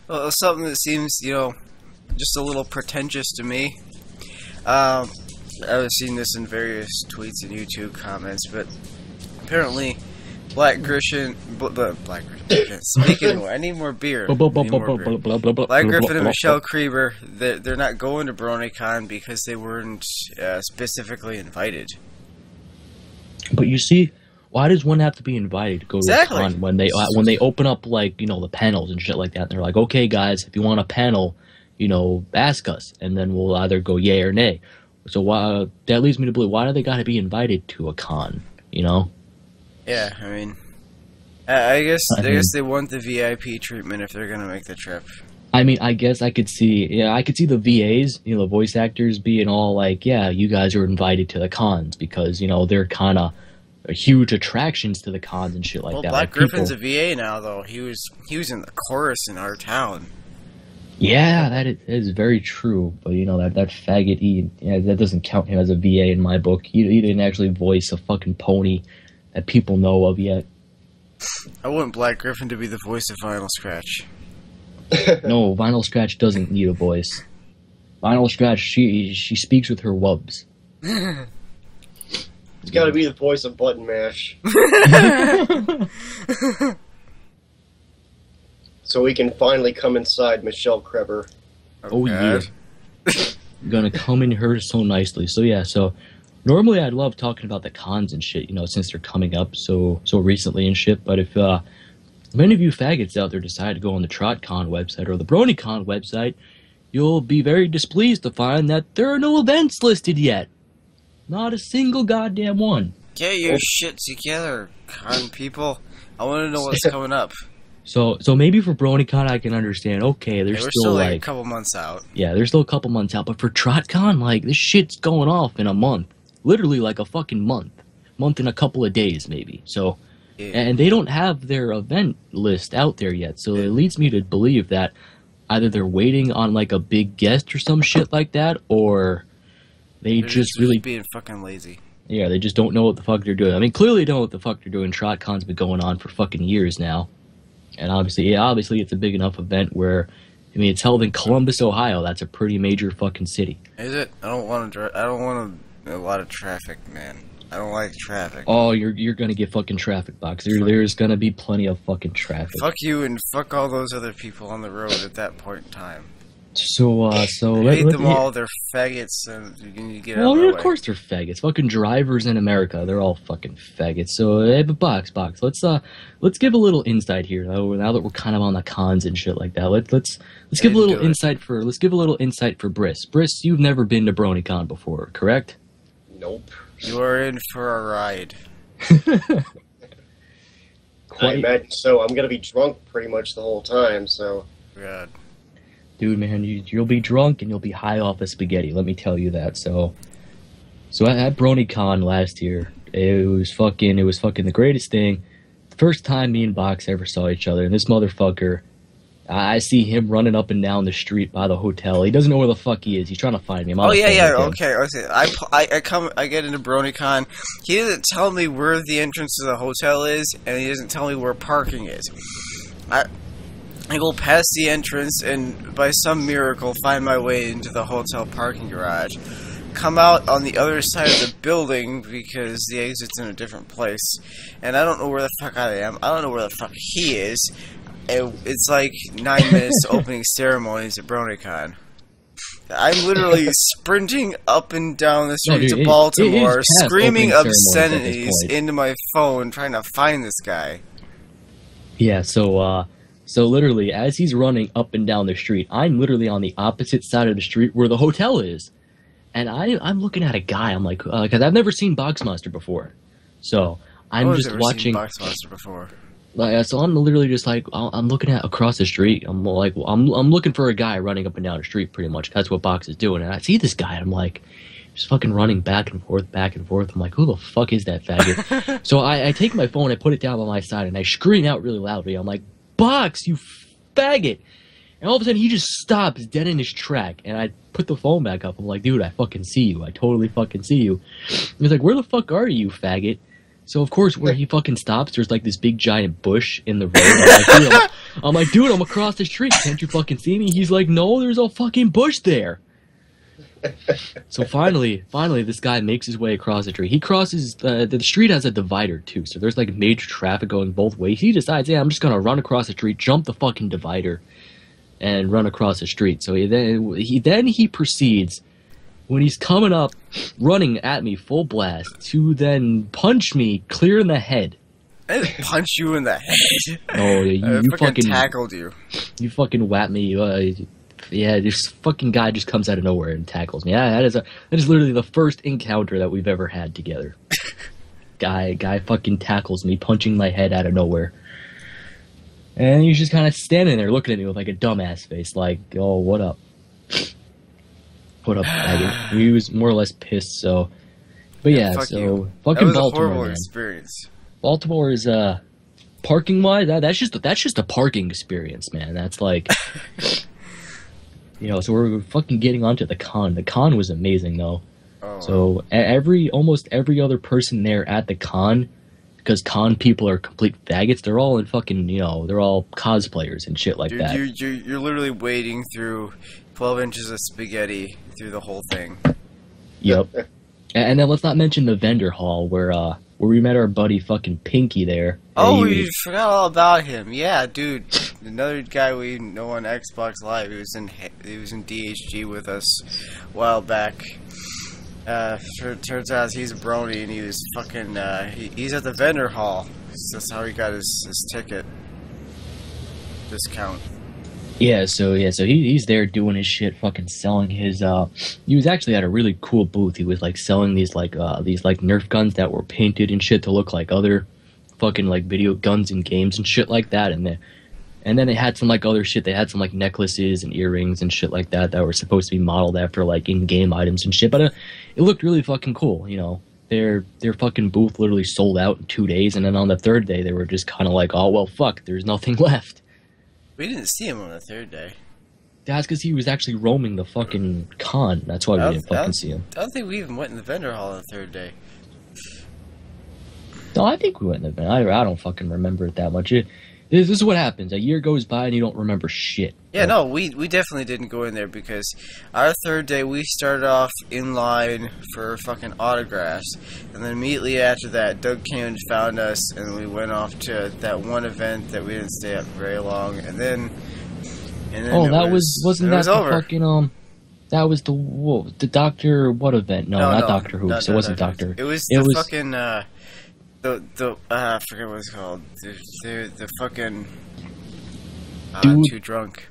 C: Well, something that seems, just a little pretentious to me. I've seen this in various tweets and YouTube comments, but apparently Black Griffin... Black Griffin. Speaking of, I need more beer. Black Griffin and Michelle Krieber, they're not going to BronyCon because they weren't specifically invited.
B: But you see, why does one have to be invited to go to a con when they open up, like, the panels and shit like that? And they're like, "Okay, guys, if you want a panel, ask us, and then we'll either go yay or nay." So that leads me to believe, why do they got to be invited to a con?
C: Yeah, I mean, I guess they want the VIP treatment if they're gonna make the trip.
B: I mean, I guess I could see the VAs, the voice actors being all like, "Yeah, you guys are invited to the cons," because they're kind of huge attractions to the cons and shit like that.
C: Black Griffin's a VA now, though. He was in the chorus in our town.
B: Yeah, that is very true. But that faggot, that doesn't count him as a VA in my book. He didn't actually voice a fucking pony that people know of yet.
C: I want Black Griffin to be the voice of Vinyl Scratch.
B: No, Vinyl Scratch doesn't need a voice. Vinyl Scratch, she speaks with her wubs.
A: It's got to be the voice of Button Mash. So we can finally come inside Michelle Krieber.
B: Oh yeah. Gonna come in her so nicely. So yeah, normally I'd love talking about the cons and shit, since they're coming up so recently and shit. But if many of you faggots out there decide to go on the TrotCon website or the BronyCon website, you'll be very displeased to find that there are no events listed yet. Not a single goddamn one.
C: Get your shit together, con people. I want to know what's coming up.
B: So maybe for BronyCon I can understand. Okay, we're
C: still like a couple months out.
B: Yeah, they're still a couple months out. But for TrotCon, like, this shit's going off in a month. Literally like a fucking month and a couple of days maybe. So, and they don't have their event list out there yet. So it leads me to believe that either they're waiting on like a big guest or some shit like that, or they're just really
C: being fucking lazy.
B: Yeah, they just don't know what the fuck they're doing. I mean, clearly they don't know what the fuck they're doing. TrotCon's been going on for fucking years now, and obviously it's a big enough event where, I mean, it's held in Columbus, Ohio. That's a pretty major fucking city.
C: Is it? I don't want a lot of traffic, man. I don't like traffic.
B: Oh, you're gonna get fucking traffic, Box. There's gonna be plenty of fucking traffic.
C: Fuck you and fuck all those other people on the road at that point in time.
B: So
C: I hate them all. They're faggots, and you get out of the way.
B: Of course they're faggots. Fucking drivers in America, they're all fucking faggots. So, but Box. Let's give a little insight here. Now that we're kind of on the cons and shit like that, let's give a little insight for Briss. Briss, you've never been to BronyCon before, correct?
A: Nope.
C: You are in for a ride.
A: I imagine so. I'm gonna be drunk pretty much the whole time. So.
C: God.
B: Dude, man, you'll be drunk and you'll be high off of spaghetti. Let me tell you that. So at BronyCon last year, it was fucking the greatest thing. first time me and Box ever saw each other, and this motherfucker, I see him running up and down the street by the hotel. He doesn't know where the fuck he is. He's trying to find me. I'm on the phone with him.
C: Okay. I get into BronyCon. He doesn't tell me where the entrance to the hotel is, and he doesn't tell me where parking is. I go past the entrance, and by some miracle, find my way into the hotel parking garage. Come out on the other side of the building because the exit's in a different place, and I don't know where the fuck I am. I don't know where the fuck he is. It's like 9 minutes to opening ceremonies at BronyCon. I'm literally sprinting up and down the streets of Baltimore, screaming obscenities into my phone, trying to find this guy.
B: Yeah, so literally, as he's running up and down the street, I'm literally on the opposite side of the street where the hotel is. And I'm looking at a guy, I'm like, because I've never seen Boxmonster before. So, I'm just watching...
C: I've never seen Boxmonster before.
B: So I'm literally just like, I'm looking at across the street. I'm like, I'm looking for a guy running up and down the street, pretty much. That's what Box is doing. And I see this guy, and I'm like, just fucking running back and forth, back and forth. I'm like, who the fuck is that faggot? So I take my phone, I put it down by my side, and I scream out really loudly. I'm like, Box, you faggot! And all of a sudden, he just stops dead in his track. And I put the phone back up. I'm like, dude, I fucking see you. I totally fucking see you. He's like, where the fuck are you, faggot? So, of course, where he fucking stops, there's, like, this big giant bush in the road. I'm like, dude, I'm across the street. Can't you fucking see me? He's like, no, there's a fucking bush there. So, finally, this guy makes his way across the street. He crosses, the street has a divider, too. So, there's, like, major traffic going both ways. He decides, yeah, I'm just gonna run across the street, jump the fucking divider, and run across the street. So, he proceeds... when he's coming up, running at me full blast, to then punch me clear in the head.
C: I didn't punch you in the head.
B: Oh, yeah, you fucking
C: tackled you.
B: You fucking whapped me. Yeah, this fucking guy just comes out of nowhere and tackles me. Yeah, that is literally the first encounter that we've ever had together. Guy fucking tackles me, punching my head out of nowhere. And he's just kind of standing there looking at me with like a dumbass face, like, oh, what up? What up, faggot? He was more or less pissed, so... But yeah, so...
C: You.
B: Fucking
C: that was
B: Baltimore,
C: a horrible
B: man.
C: experience.
B: Baltimore is, parking-wise, that's just a parking experience, man. That's like... you know, so we're fucking getting onto the con. The con was amazing, though. Oh, so almost every other person there at the con, because con people are complete faggots, they're all in fucking, you know, they're all cosplayers and shit like that.
C: You're literally wading through 12 inches of spaghetti through the whole thing.
B: Yep. And then let's not mention the vendor hall where we met our buddy fucking Pinky there.
C: Oh, we forgot all about him. Yeah, dude. Another guy we know on Xbox Live. He was in DHG with us a while back. Turns out he's a brony, and he was fucking. He's at the vendor hall. That's how he got his ticket discount.
B: Yeah, so he's there doing his shit, fucking selling his. He was actually at a really cool booth. He was like selling these Nerf guns that were painted and shit to look like other fucking like video guns and games and shit like that. And then they had some like other shit. They had some like necklaces and earrings and shit like that were supposed to be modeled after like in-game items and shit. But it looked really fucking cool. You know, their fucking booth literally sold out in 2 days, and then on the third day they were just kind of like, oh well, fuck, there's nothing left.
C: We didn't see him on the third day.
B: That's because he was actually roaming the fucking con. That's why we didn't fucking see him.
C: I don't think we even went in the vendor hall on the third day.
B: No, I think we went in the vendor. I don't fucking remember it that much. This is what happens. A year goes by and you don't remember shit.
C: Yeah, no, we definitely didn't go in there because our third day we started off in line for fucking autographs, and then immediately after that, Doug came and found us, and we went off to that one event that we didn't stay at very long, and then
B: oh, that wasn't that the over. Fucking that was the Doctor what event? No, not Doctor Who. So it wasn't Doctor.
C: It was the fucking I forget what it's called. The fucking. I'm too drunk.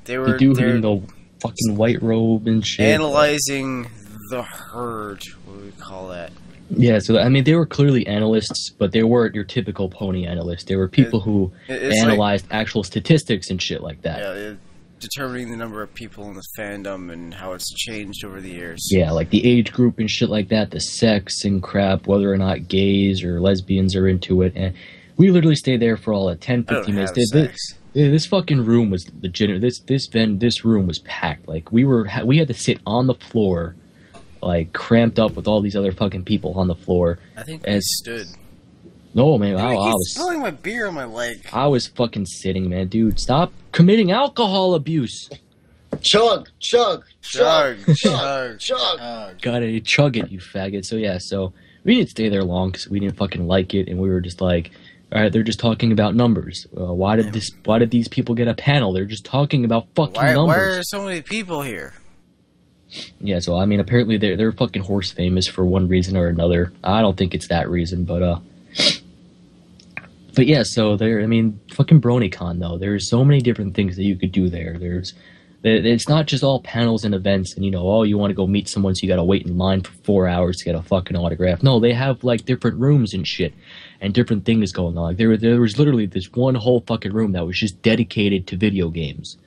C: They were
B: the dude in the fucking white robe and shit.
C: Analyzing the herd. What do we call that?
B: Yeah, so I mean, they were clearly analysts, but they weren't your typical pony analysts. They were people who analyzed actual statistics and shit like that.
C: Yeah, determining the number of people in the fandom and how it's changed over the years.
B: Yeah, like the age group and shit like that, the sex and crap, whether or not gays or lesbians are into it. And We literally stayed there for all 10,
C: I don't
B: 15 minutes.
C: have sex.
B: This fucking room was legit. This room was packed. Like we had to sit on the floor, like cramped up with all these other fucking people on the floor.
C: I think I stood.
B: No, man,
C: Dude,
B: I was
C: spilling my beer on my leg.
B: I was fucking sitting, man, dude. Stop committing alcohol abuse.
A: Chug, chug, chug,
C: Chug,
A: chug,
C: chug,
A: chug.
B: Gotta chug it, you faggot. So yeah, so we didn't stay there long because we didn't fucking like it, and we were just like, all right, they're just talking about numbers. Why did these people get a panel? They're just talking about fucking numbers.
C: Why are there so many people here?
B: Yeah, so I mean, apparently they're fucking horse famous for one reason or another. I don't think it's that reason, but yeah. So there, I mean, fucking BronyCon though. There's so many different things that you could do there. It's not just all panels and events, and oh, you want to go meet someone, so you gotta wait in line for 4 hours to get a fucking autograph. No, they have like different rooms and shit, and different things going on. Like there was literally this one whole fucking room that was just dedicated to video games.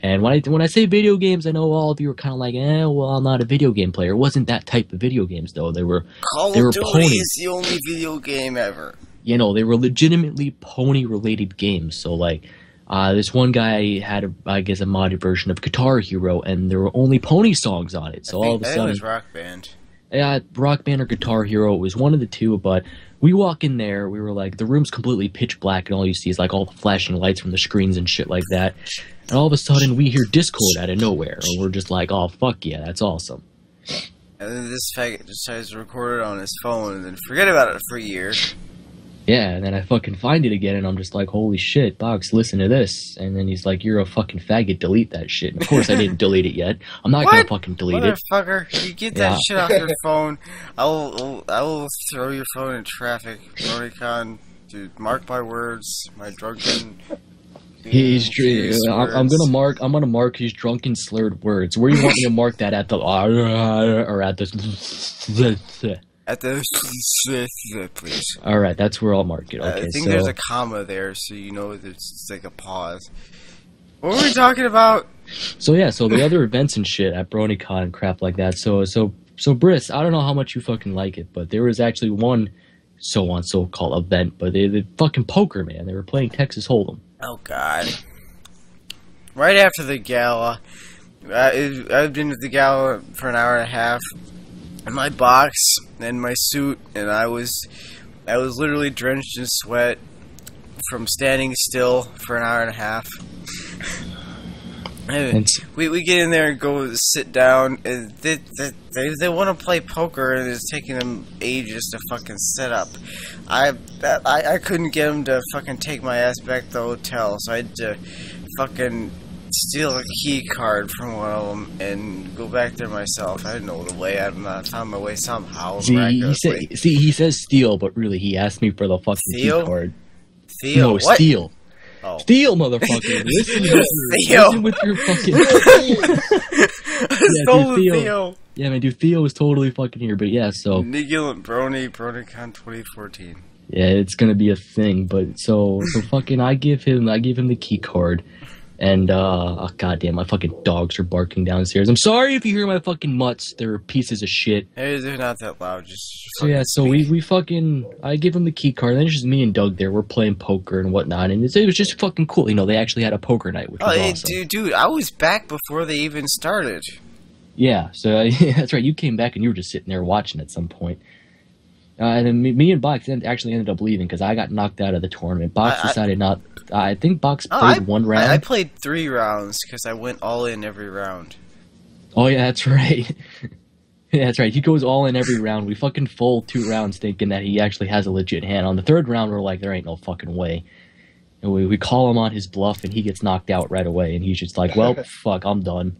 B: And when I say video games, I know all of you are kind of like, well, I'm not a video game player. It wasn't that type of video games though. They were
C: Call of Duty
B: ponies.
C: is the only video game ever.
B: They were legitimately pony-related games. So like. This one guy had, I guess, a modded version of Guitar Hero, and there were only pony songs on it. So all of a sudden,
C: it was Rock Band.
B: Yeah, Rock Band or Guitar Hero. It was one of the two. But we walk in there, we were like, the room's completely pitch black, and all you see is like all the flashing lights from the screens and shit like that. And all of a sudden, we hear Discord out of nowhere, and we're just like, oh fuck yeah, that's awesome.
C: And then this faggot decides to record it on his phone, and then forget about it for a year.
B: Yeah, and then I fucking find it again, and I'm just like, holy shit, Box, listen to this. And then he's like, you're a fucking faggot, delete that shit. And of course I didn't delete it yet. I'm not gonna fucking delete it.
C: Motherfucker, you get that shit off your phone, I will throw your phone in traffic. BronyCon, dude, mark my words, my drunken...
B: I'm gonna mark his drunken slurred words. Where do you want me to mark that? At the... or at the...
C: At the please.
B: All right, that's where I'll mark it. Okay,
C: I think there's a comma there, so you know it's like a pause. What were we talking about?
B: So yeah, so the other events and shit at BronyCon and crap like that. So Briss, I don't know how much you fucking like it, but there was actually one so-called event, but they fucking poker, man. They were playing Texas Hold'em.
C: Oh God! Right after the gala, I've been at the gala for an hour and a half. In my box and my suit, and I was literally drenched in sweat from standing still for an hour and a half. We get in there and go sit down, and they want to play poker, and it's taking them ages to fucking set up. I couldn't get them to fucking take my ass back to the hotel, so I had to fucking steal a key card from one of them and go back there myself. I didn't know the way. I found my way somehow.
B: He says steal, but really he asked me for the fucking key card.
C: Steal?
B: No,
C: what?
B: steal.
C: Oh.
B: Steal, motherfucker. Listen with your fucking...
C: Theo.
B: Yeah, man, dude, Theo is totally fucking here, but yeah, so...
C: Nigel and BronyCon 2014.
B: Yeah, it's gonna be a thing, but so fucking I give him the key card. And, oh, goddamn, my fucking dogs are barking downstairs. I'm sorry if you hear my fucking mutts. They're pieces of shit.
C: Hey, they're not that loud.
B: So, yeah, so we fucking... I give him the key card. Then it's just me and Doug there. We're playing poker and whatnot. And it was just fucking cool. They actually had a poker night, which was awesome.
C: Dude, I was back before they even started.
B: Yeah, so that's right. You came back and you were just sitting there watching at some point. And then me and Box actually ended up leaving because I got knocked out of the tournament. Box decided not... I think Box played one round.
C: I played 3 rounds because I went all in every round.
B: Oh, yeah, that's right. Yeah, that's right. He goes all in every round. We fucking fold 2 rounds thinking that he actually has a legit hand. On the 3rd round, we're like, there ain't no fucking way. And we call him on his bluff, and he gets knocked out right away. And he's just like, well, fuck, I'm done.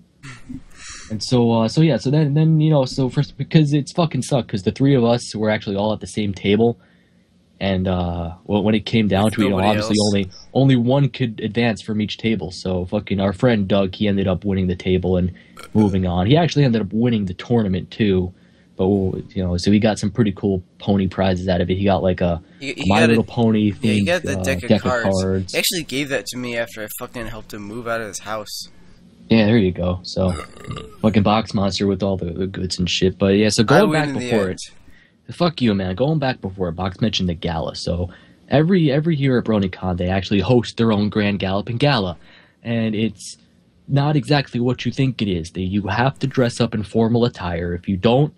B: And so then so first, because it's fucking sucked, because the 3 of us were actually all at the same table. And when it came down to it, obviously only one could advance from each table. So fucking our friend Doug, he ended up winning the table and moving on. He actually ended up winning the tournament too. But so he got some pretty cool pony prizes out of it. He got like a My Little Pony themed
C: he got the deck of cards. He actually gave that to me after I fucking helped him move out of his house.
B: Yeah, there you go. So fucking Box Monster with all the goods and shit. But yeah, so going back before it. Fuck you, man. Going back before, Box mentioned the gala. So every year at BronyCon they actually host their own Grand Galloping Gala, and it's not exactly what you think it is. You have to dress up in formal attire. If you don't,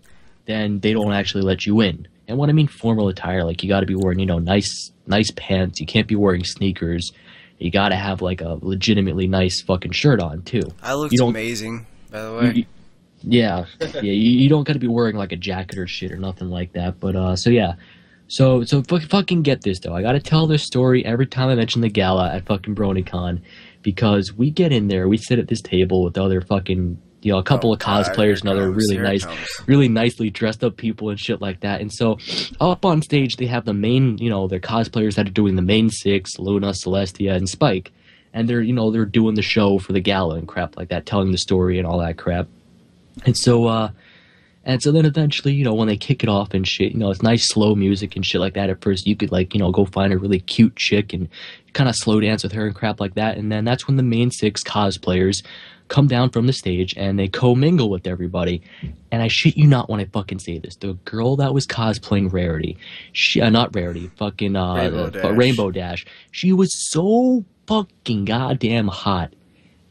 B: then they don't actually let you in. And what I mean formal attire, like you got to be wearing, nice pants. You can't be wearing sneakers. You got to have like a legitimately nice fucking shirt on too.
C: I looked amazing, by the way.
B: Yeah, you don't got to be wearing like a jacket or shit or nothing like that. But so yeah, so fucking get this though. I got to tell this story every time I mention the gala at fucking BronyCon, because we get in there, we sit at this table with other fucking, a couple of cosplayers and other really nicely dressed up people and shit like that. And so up on stage they have the main, their cosplayers that are doing the main six, Luna, Celestia, and Spike. And they're doing the show for the gala and crap like that, telling the story and all that crap. And so then eventually, when they kick it off and shit, it's nice slow music and shit like that. At first you could go find a really cute chick and kind of slow dance with her and crap like that. And then that's when the main six cosplayers come down from the stage and they commingle with everybody. And I shit you not when I fucking say this, the girl that was cosplaying Rarity, not Rarity, fucking Rainbow Dash, she was so fucking goddamn hot.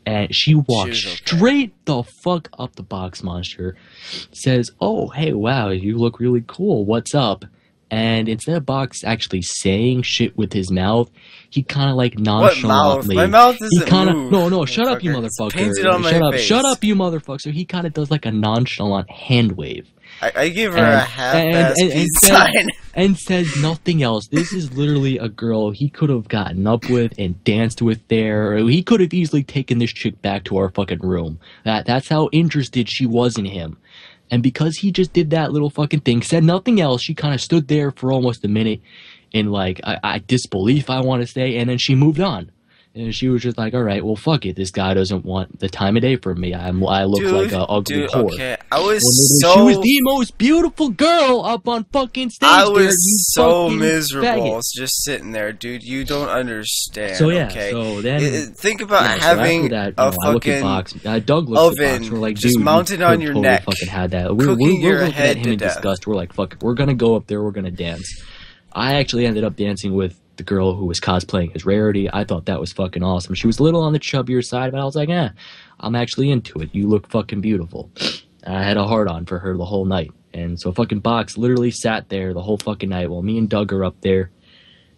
B: And she walked straight the fuck up the box monster, says, "Oh, hey, wow, you look really cool. What's up?" And instead of Box actually saying shit with his mouth, he kind of nonchalantly.
C: What mouth? My mouth doesn't move.
B: No, shut up, you motherfucker.
C: Painted on my face.
B: Shut up, you motherfucker. So he kind of does like a nonchalant hand wave.
C: I give her a half-ass peace sign.
B: And says nothing else. This is literally a girl he could have gotten up with and danced with there. Or he could have easily taken this chick back to our fucking room. That's how interested she was in him. And because he just did that little fucking thing, said nothing else, she kind of stood there for almost a minute in I disbelief, I want to say, and then she moved on. And she was just like, all right, well, fuck it. This guy doesn't want the time of day for me. I look like an ugly whore.
C: Okay.
B: She was the most beautiful girl up on fucking stage.
C: I was so miserable just sitting there, dude. You don't understand.
B: So, yeah.
C: Okay?
B: So then...
C: think about having a fucking
B: Doug looks at Box. We're like,
C: just
B: dude,
C: mounted on your neck.
B: Fucking had that. We're looking at him in disgust. We're like, fuck it. We're going to go up there. We're going to dance. I actually ended up dancing with the girl who was cosplaying as Rarity. I thought that was fucking awesome. She was a little on the chubbier side, but I was like, I'm actually into it. You look fucking beautiful. I had a hard on for her the whole night. And so fucking Box literally sat there the whole fucking night while me and Doug are up there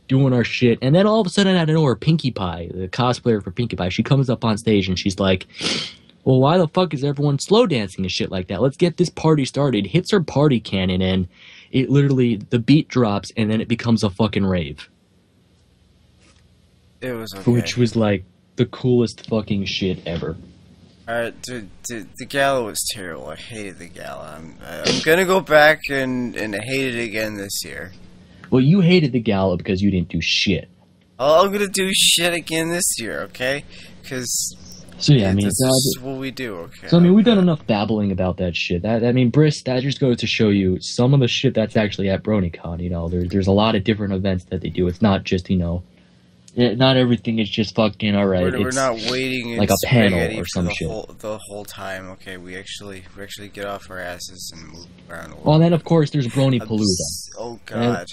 B: doing our shit. And then all of a sudden, out of nowhere, Pinkie Pie, the cosplayer for Pinkie Pie, she comes up on stage and she's like, well, why the fuck is everyone slow dancing and shit like that? Let's get this party started. Hits her party cannon and it literally, the beat drops and then it becomes a fucking rave.
C: It was okay.
B: Which was like the coolest fucking shit ever.
C: Alright, dude, the gala was terrible. I hated the gala. I'm gonna go back and hate it again this year.
B: Well, you hated the gala because you didn't do shit.
C: Oh, I'm gonna do shit again this year, okay? Because...
B: So yeah, I mean,
C: that's what we do, okay?
B: So I mean, we've done enough babbling about that shit. Briss, that just goes to show you some of the shit that's actually at BronyCon. There's a lot of different events that they do. It's not just not everything is just fucking alright.
C: We're not waiting in
B: like a panel or some shit.
C: The whole time. Okay, we actually get off our asses and move around the world.
B: Well, and then of course there's Bronypalooza.
C: Oh god.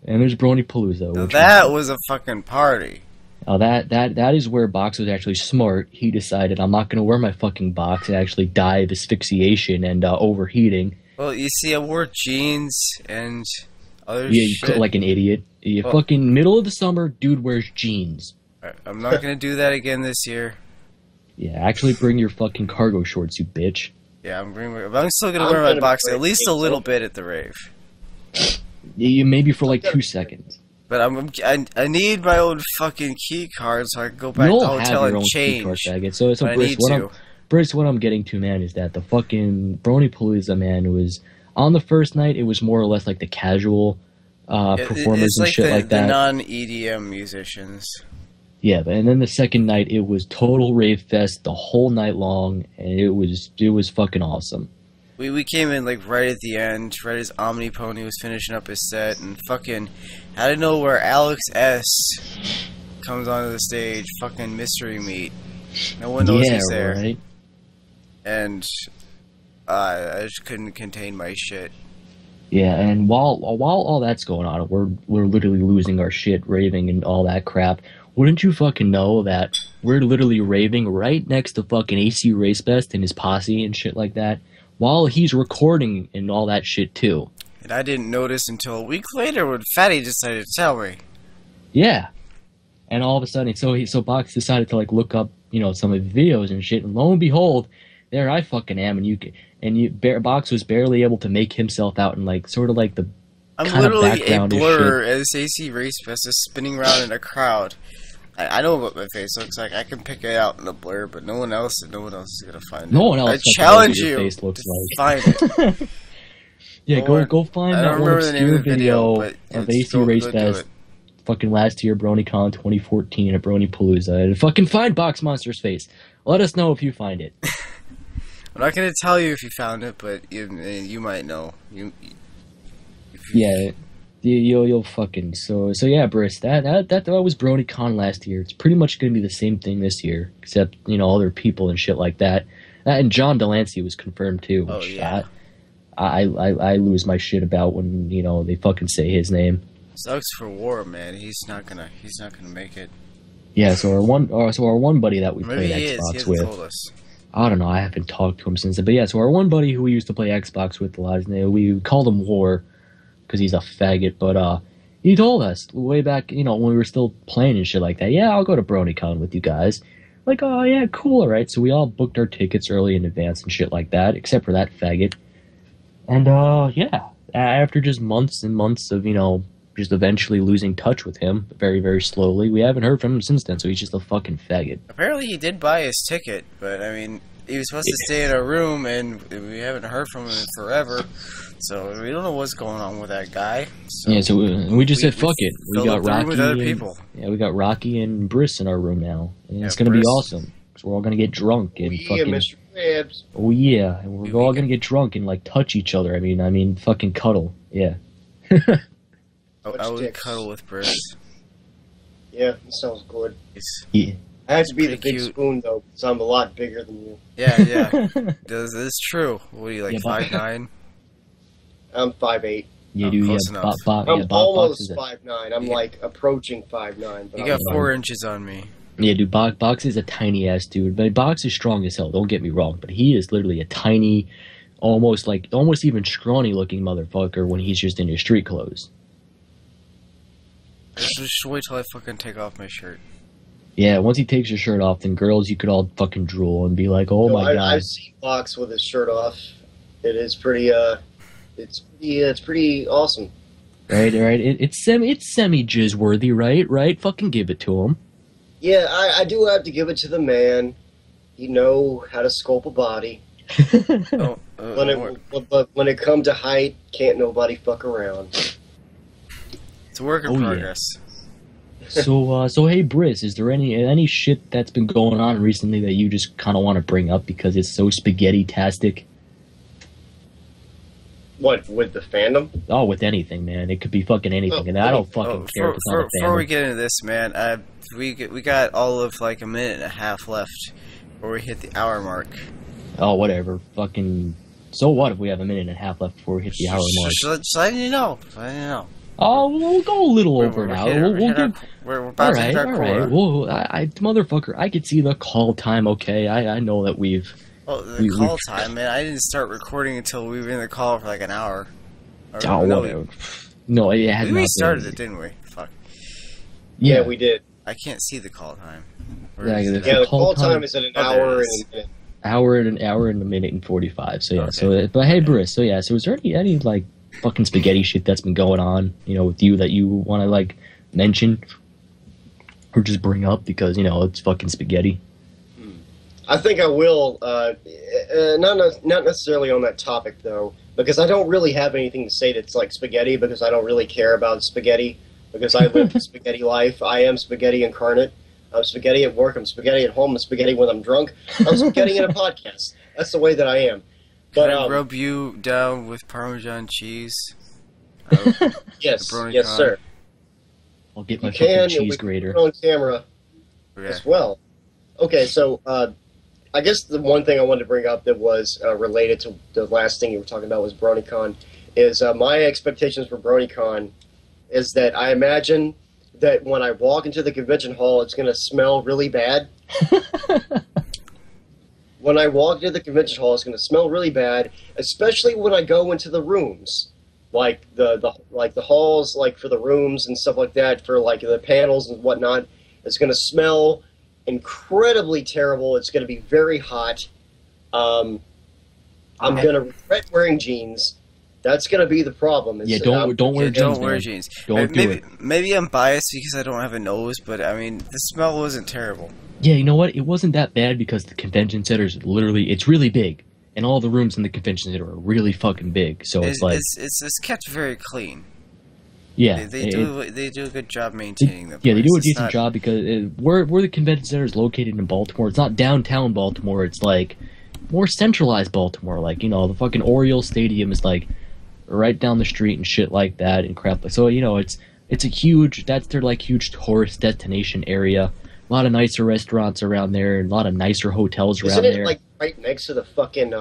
B: And there's Bronypalooza.
C: Now that was a fucking party.
B: Now that is where Box was actually smart. He decided, I'm not going to wear my fucking box and actually die of asphyxiation and overheating.
C: Well, you see, I wore jeans and other
B: shit. You
C: shit.
B: Like an idiot. Fucking middle of the summer, dude wears jeans.
C: I'm not going to do that again this year.
B: Yeah, actually bring your fucking cargo shorts, you bitch.
C: Yeah, I'm still going to wear my box at least a little bit at the rave.
B: Yeah, maybe for like 2 seconds.
C: But I need my own fucking key card so I can go back to the hotel and change.
B: So Briss, what I'm getting to, man, is that the fucking Bronypalooza, man, was on the first night. It was more or less like the casual performers and shit like that.
C: The non-EDM musicians.
B: Yeah, and then the second night it was total rave fest the whole night long, and it was fucking awesome.
C: We came in like right at the end, right as Omni Pony was finishing up his set, and fucking out of nowhere, Alex S comes onto the stage, fucking mystery meat. No one knows he's there,
B: right?
C: And I just couldn't contain my shit.
B: Yeah, and while all that's going on, we're literally losing our shit, raving and all that crap. Wouldn't you fucking know that we're literally raving right next to fucking AC Racebest and his posse and shit like that, while he's recording and all that shit too.
C: And I didn't notice until a week later when Fatty decided to tell me.
B: Yeah, and all of a sudden, so Box decided to like look up, some of the videos and shit, and lo and behold, there I fucking am, Box was barely able to make himself out in like sort of like the
C: I'm
B: kind of
C: literally a
B: background
C: blur as AC Racebest is spinning around in a crowd. I know what my face looks like. I can pick it out in a blur, but no one else is gonna find it.
B: No one else.
C: I
B: fucking knows
C: challenge
B: what your
C: you
B: face looks
C: to
B: like.
C: find it.
B: Yeah, go find
C: I
B: that
C: don't
B: one
C: remember the name
B: obscure
C: of the
B: video
C: video, but
B: of AC Racebest fucking last year, BronyCon 2014 at BronyPalooza, and fucking find Box Monster's face. Let us know if you find it.
C: I'm not gonna tell you if you found it, but you might know.
B: Yeah, you'll fucking so yeah, Briss. That was BronyCon last year. It's pretty much gonna be the same thing this year, except other people and shit like that. And John Delancey was confirmed too.
C: Oh yeah.
B: I lose my shit about when they fucking say his name.
C: Sucks for War, man. He's not gonna make it.
B: Yeah, so our one buddy that we
C: Maybe
B: played
C: he
B: Xbox
C: is.
B: with.
C: Told us.
B: I don't know. I haven't talked to him since then. But yeah, so our one buddy who we used to play Xbox with a lot, we called him War because he's a faggot. But he told us way back, when we were still playing and shit like that. Yeah, I'll go to BronyCon with you guys. Like, oh yeah, cool, all right. So we all booked our tickets early in advance and shit like that, except for that faggot. And yeah, after just months and months of just eventually losing touch with him very, very slowly. We haven't heard from him since then, so he's just a fucking faggot.
C: Apparently he did buy his ticket, but I mean, he was supposed to stay in a room, and we haven't heard from him in forever. So we don't know what's going on with that guy. So
B: yeah, so we just said fuck it. We got Rocky
C: with other people.
B: Yeah, we got Rocky and Briss in our room now, and it's
C: Yeah,
B: gonna be
C: Briss.
B: awesome. So we're all gonna get drunk and fucking.
A: Mr. Krabs.
B: Oh yeah, and we're all gonna get drunk and like touch each other. I mean, fucking cuddle. Yeah.
C: I would cuddle with Briss.
A: Yeah, that sounds good.
B: Yeah.
A: I have to be the
C: Pretty
A: big
C: cute.
A: spoon though, because I'm a lot bigger than you.
C: Yeah. That's true. What are you, like,
B: Yeah, but-
C: 5'9"?
A: I'm 5'8".
B: Yeah,
C: Oh,
B: dude.
C: close
B: Yeah,
C: enough.
B: Bob
A: I'm
B: Box
A: almost
B: is a,
A: 5'9". I'm
C: Yeah.
A: like approaching 5'9". But
C: You
A: I'm
C: got
A: not.
C: 4 inches on me.
B: yeah, dude. Box is a tiny ass dude, but Box is strong as hell. Don't get me wrong, but he is literally a tiny, almost even scrawny looking motherfucker when he's just in his street clothes.
C: Just wait till I fucking take off my shirt.
B: Yeah, once he takes his shirt off, then girls, you could all fucking drool and be like, "Oh
A: No,
B: my god!"
A: I've seen Box with his shirt off. It is pretty. It's pretty awesome.
B: Right. It's semi jizz worthy, right? Fucking give it to him.
A: Yeah, I do have to give it to the man. He know how to sculpt a body.
C: Oh,
A: But when it comes to height, can't nobody fuck around.
C: it's a work in
B: Oh, yeah.
C: progress.
B: So hey, Briss, is there any shit that's been going on recently that you just kind of want to bring up because it's so spaghetti-tastic?
A: What, with the fandom?
B: Oh, with anything, man. It could be fucking anything, and I don't fucking care if it's not a
C: Before we
B: fandom.
C: get into this, man, we got all of like a minute and a half left before we hit the hour mark.
B: Oh, whatever. Fucking. So what if we have a minute and a half left before we hit the hour mark?
C: Just letting you know. Just letting you know.
B: Oh, we'll go a little over an hour.
C: We're about to hit our
B: all
C: quota.
B: right. Well, motherfucker, I could see the call time. Okay, I know that we've.
C: Oh, the call time, man. I didn't start recording until we were in the call for like an hour. Or,
B: Oh,
C: no,
B: whatever. No, it has
C: we
B: not
C: started
B: been.
C: it, didn't we? Fuck.
A: Yeah, we did.
C: I can't see the call time.
B: Yeah,
C: Where is it?
B: the
A: Yeah, the
B: call
A: call time
B: time
A: is at an
C: Oh, there
A: hour
C: it is.
A: and
B: an hour and a minute and 45. So yeah.
C: Okay.
B: So but hey, Briss. So yeah. So is there any like fucking spaghetti shit that's been going on? With you that you want to like mention or just bring up because it's fucking spaghetti.
A: I think I will. Not necessarily on that topic though, because I don't really have anything to say that's like spaghetti. Because I don't really care about spaghetti. Because I live the spaghetti life. I am spaghetti incarnate. I'm spaghetti at work. I'm spaghetti at home. I'm spaghetti when I'm drunk. I'm spaghetti in a podcast. That's the way that I am.
C: Can
A: But
C: I rub you down with Parmesan cheese?
A: yes,
C: Brony
A: yes,
C: con.
A: sir.
B: I'll get my
A: You
B: fucking
A: can.
B: cheese
A: We can
B: grater.
A: put it on camera
C: Okay.
A: as well. Okay, so I guess the one thing I wanted to bring up that was related to the last thing you were talking about was BronyCon, is my expectations for BronyCon is that I imagine that when I walk into the convention hall, it's going to smell really bad. When I walk into the convention hall, it's going to smell really bad, especially when I go into the rooms, like the halls, like for the rooms and stuff like that, for like the panels and whatnot. It's going to smell incredibly terrible. It's going to be very hot. I'm going to regret wearing jeans. That's going to be the problem.
B: Yeah, don't wear jeans.
C: Don't wear jeans.
B: Don't do it.
C: Maybe I'm biased because I don't have a nose, but I mean, the smell wasn't terrible.
B: Yeah, you know what? It wasn't that bad because the convention center is it's really big, and all the rooms in the convention center are really fucking big. So
C: it's kept very clean.
B: Yeah,
C: they do a good job maintaining them.
B: Yeah, they do a decent job because where the convention center is located in Baltimore, it's not downtown Baltimore. It's like more centralized Baltimore. Like, you know, the fucking Oriole Stadium is like right down the street and shit like that and crap. So, you know, it's a huge, that's their like huge tourist destination area. A lot of nicer restaurants around there, and a lot of nicer hotels around there.
A: Isn't it like right next to the fucking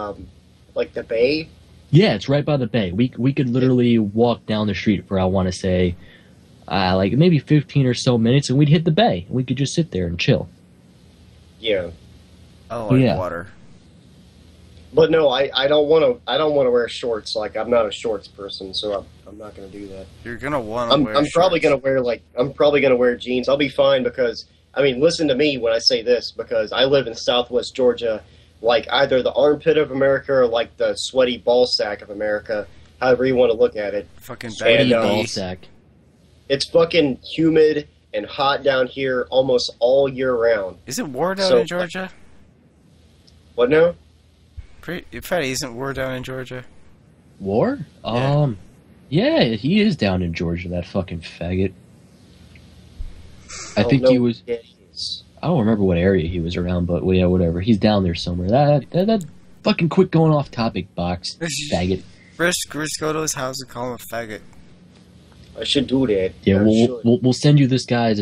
A: like the bay?
B: Yeah, it's right by the bay. We could literally walk down the street for, I want to say, like maybe 15 or so minutes, and we'd hit the bay. We could just sit there and chill.
A: Yeah.
C: I like water.
A: But no, I don't want to wear shorts. Like, I'm not a shorts person, so I'm not going to do that.
C: You're gonna want to wear.
A: I'm probably going to wear jeans. I'll be fine because, I mean, listen to me when I say this, because I live in Southwest Georgia, like either the armpit of America or like the sweaty ball sack of America, however you want to look at it.
C: Fucking baggy
B: ball sack.
A: It's fucking humid and hot down here almost all year round.
C: Is it war down in Georgia?
A: What now?
C: Freddy, isn't war down in Georgia?
B: War?
C: Yeah.
B: Yeah, he is down in Georgia, that fucking faggot. I think he was... I don't remember what area he was around, but yeah, whatever. He's down there somewhere. That fucking quit going off topic, Box. Faggot.
C: First, go to his house and call him a faggot.
A: I should do that.
B: Yeah, we'll send you this guy's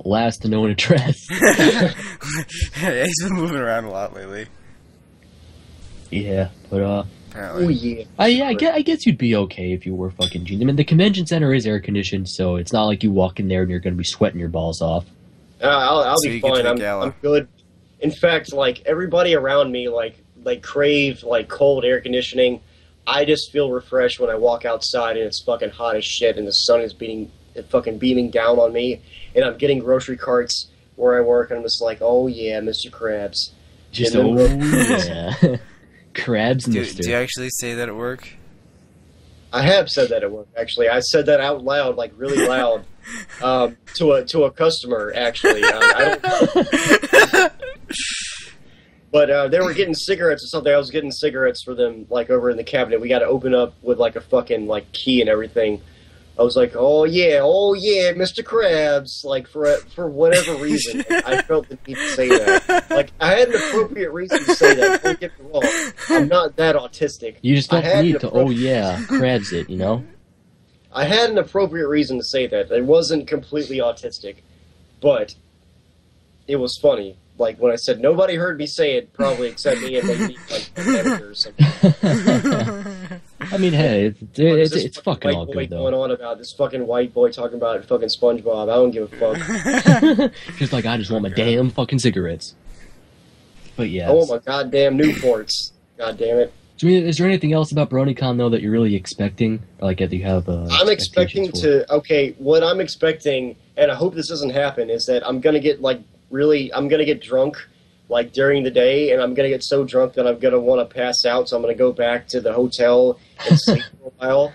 B: last known address.
C: Yeah, he's been moving around a lot lately.
B: Yeah, but
C: apparently.
A: Oh yeah.
B: I guess you'd be okay if you wore fucking jeans. I mean, the convention center is air conditioned, so it's not like you walk in there and you're going to be sweating your balls off.
A: I'll be fine. I'm good. In fact, like everybody around me, like crave like cold air conditioning. I just feel refreshed when I walk outside and it's fucking hot as shit and the sun is fucking beaming down on me, and I'm getting grocery carts where I work, and I'm just like, oh yeah, Mr. Krabs.
B: Just yeah. Crabs,
C: do
B: Mr.
C: Do you actually say that at work?
A: I have said that at work, actually. I said that out loud, like really loud, to a customer, actually. But they were getting cigarettes or something. I was getting cigarettes for them, like over in the cabinet. We got to open up with like a fucking like key and everything. I was like, oh yeah, Mr. Krabs. Like for whatever reason, I felt the need to say that. Like I had an appropriate reason to say that. Don't get me wrong. I'm not that autistic.
B: You just felt the need to, oh yeah, Krabs it, you know?
A: I had an appropriate reason to say that. It wasn't completely autistic, but it was funny. Like when I said nobody heard me say it, probably except me and maybe like the editor or something.
B: I mean, hey, it's fucking all good though.
A: Going on about this fucking white boy talking about fucking SpongeBob. I don't give a fuck.
B: Just like I just want my damn fucking cigarettes. But yeah,
A: I want my goddamn Newports. God damn it.
B: So, is there anything else about BronyCon though that you're really expecting? Like, if you have,
A: I'm expecting to. Okay, what I'm expecting, and I hope this doesn't happen, is that I'm gonna get like. I'm going to get drunk, like, during the day, and I'm going to get so drunk that I'm going to want to pass out, so I'm going to go back to the hotel and sleep for a while,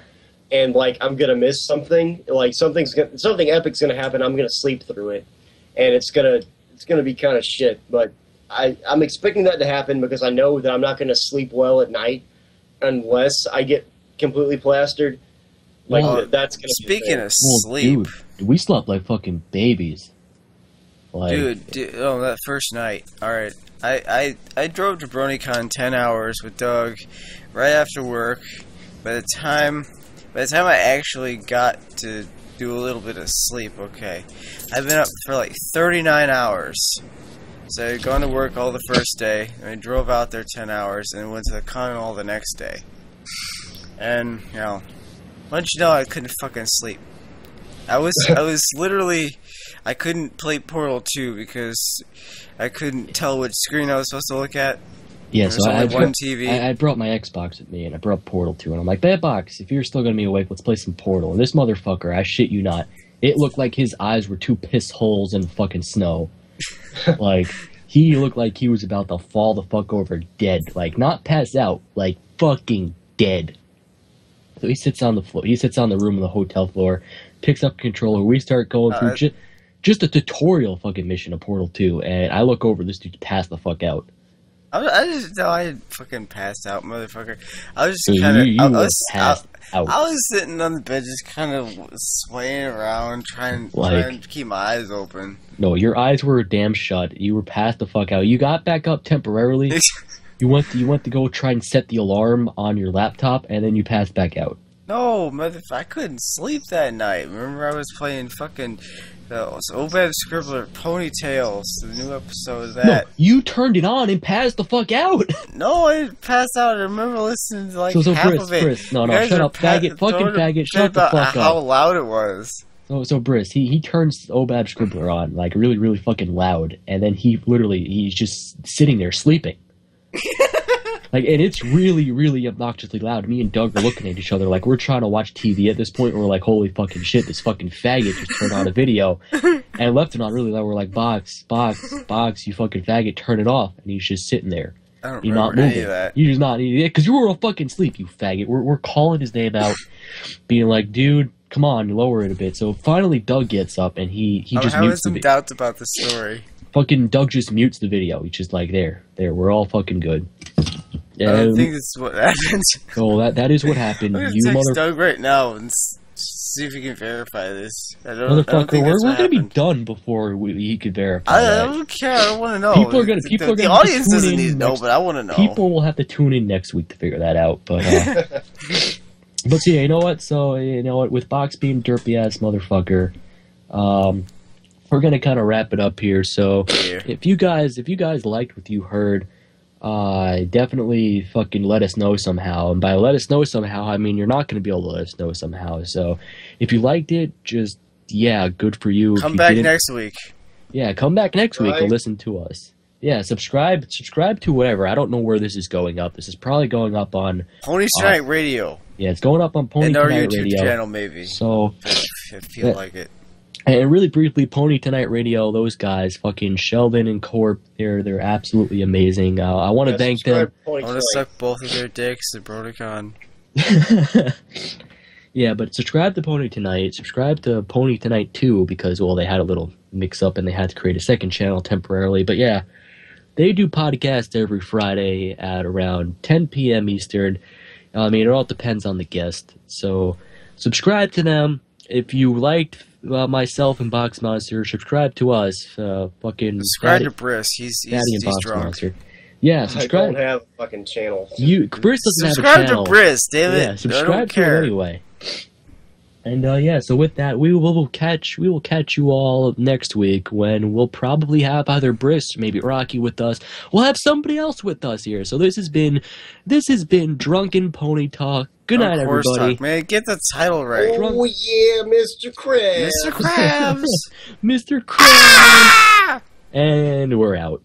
A: and, like, I'm going to miss something. Like, something epic's going to happen, I'm going to sleep through it, and it's going to be kind of shit, but I'm expecting that to happen because I know that I'm not going to sleep well at night unless I get completely plastered. Like, that's going to be
C: Speaking of sleep...
B: Dude, we slept like fucking babies. Like,
C: Dude, oh, that first night. Alright, I drove to BronyCon 10 hours with Doug right after work. By the time I actually got to do a little bit of sleep, okay, I've been up for like 39 hours. So I'd gone to work all the first day, and I drove out there 10 hours, and went to the con all the next day. And, you know, once you know I couldn't fucking sleep. I was literally, I couldn't play Portal 2 because I couldn't tell which screen I was supposed to look at.
B: Yeah, so
C: TV.
B: I brought my Xbox with me, and I brought Portal 2, and I'm like, Bad Box, if you're still going to be awake, let's play some Portal. And this motherfucker, I shit you not, it looked like his eyes were 2 piss holes in fucking snow. Like, he looked like he was about to fall the fuck over dead. Like, not pass out, like, fucking dead. So he sits on the floor, he sits on the room on the hotel floor, picks up a controller, we start going through just a tutorial fucking mission of Portal 2, and I look over, this dude passed the fuck out.
C: I fucking passed out, motherfucker. I was just kind of, I was sitting on the bed, just kind of swaying around, trying to keep my eyes open.
B: No, your eyes were damn shut. You were passed the fuck out. You got back up temporarily. You went to go try and set the alarm on your laptop, and then you passed back out.
C: No, motherfucker, I couldn't sleep that night. Remember, I was playing fucking Obed Scribbler Ponytails, the new episode of that.
B: No, you turned it on and passed the fuck out.
C: No, I didn't pass out. I remember listening to like half
B: Briss,
C: of it.
B: Briss, no, shut up, faggot, fucking faggot, shut the fuck up.
C: How loud it was.
B: So Briss, he turns Obab Scribbler on, like, really, really fucking loud, and then he's just sitting there sleeping. Like, and it's really, really obnoxiously loud. Me and Doug are looking at each other like we're trying to watch TV at this point, and we're like, holy fucking shit, this fucking faggot just turned on a video, and left it on really loud. We're like, Box, you fucking faggot, turn it off, and he's just sitting there.
C: I don't
B: You're
C: remember
B: not moving.
C: any of that.
B: You're just not, because you were all fucking asleep, you faggot. We're calling his name out, being like, dude, come on, lower it a bit. So finally Doug gets up, and he just mutes the video.
C: some doubts about the story.
B: Fucking Doug just mutes the video. He's just like, there, we're all fucking good.
C: I don't think that's what happened.
B: Oh, that is what happened.
C: I'm gonna text Doug right now and see if he can verify this.
B: Motherfucker, we're gonna be done before he could verify.
C: I don't care. I don't want to know.
B: People are gonna.
C: The audience doesn't need to know, but I want to know.
B: People will have to tune in next week to figure that out. But but yeah, you know what? So you know what? With Box being derpy ass motherfucker, we're gonna kind of wrap it up here. So if you guys liked what you heard, definitely fucking let us know somehow. And by let us know somehow, I mean you're not going to be able to let us know somehow. So if you liked it, just, yeah, good for you.
C: Come back next week.
B: Yeah, come back next week and listen to us. Yeah, subscribe to whatever. I don't know where this is going up. This is probably going up on
C: Pony Tonite Radio.
B: Yeah, it's going up on Pony Tonite Radio.
C: And our YouTube channel, maybe.
B: So,
C: if you feel like it.
B: And really briefly, Pony Tonite Radio, those guys, fucking Sheldon and Corp, they're absolutely amazing. I want to thank them.
C: I want to suck both of their dicks at Broticon.
B: Yeah, but subscribe to Pony Tonite. Subscribe to Pony Tonite 2 because, well, they had a little mix-up and they had to create a second channel temporarily. But yeah, they do podcasts every Friday at around 10 p.m. Eastern. I mean, it all depends on the guest. So subscribe to them. If you liked myself and Box Monster, subscribe to us. Fucking
C: subscribe to Briss. He's drunk.
B: Monster. Yeah, subscribe.
A: I don't have a fucking channel.
B: Briss doesn't have a channel.
C: Subscribe to Briss, damn it.
B: Yeah, subscribe to it anyway. And yeah, so with that, we will catch you all next week when we'll probably have either Briss, maybe Rocky with us. We'll have somebody else with us here. So this has been Drunken Pony Talk. Good night, everybody.
C: Talk, man, get the title right.
A: Oh yeah, Mr. Krabs.
C: Mr. Krabs.
B: Mr. Krabs. And we're out.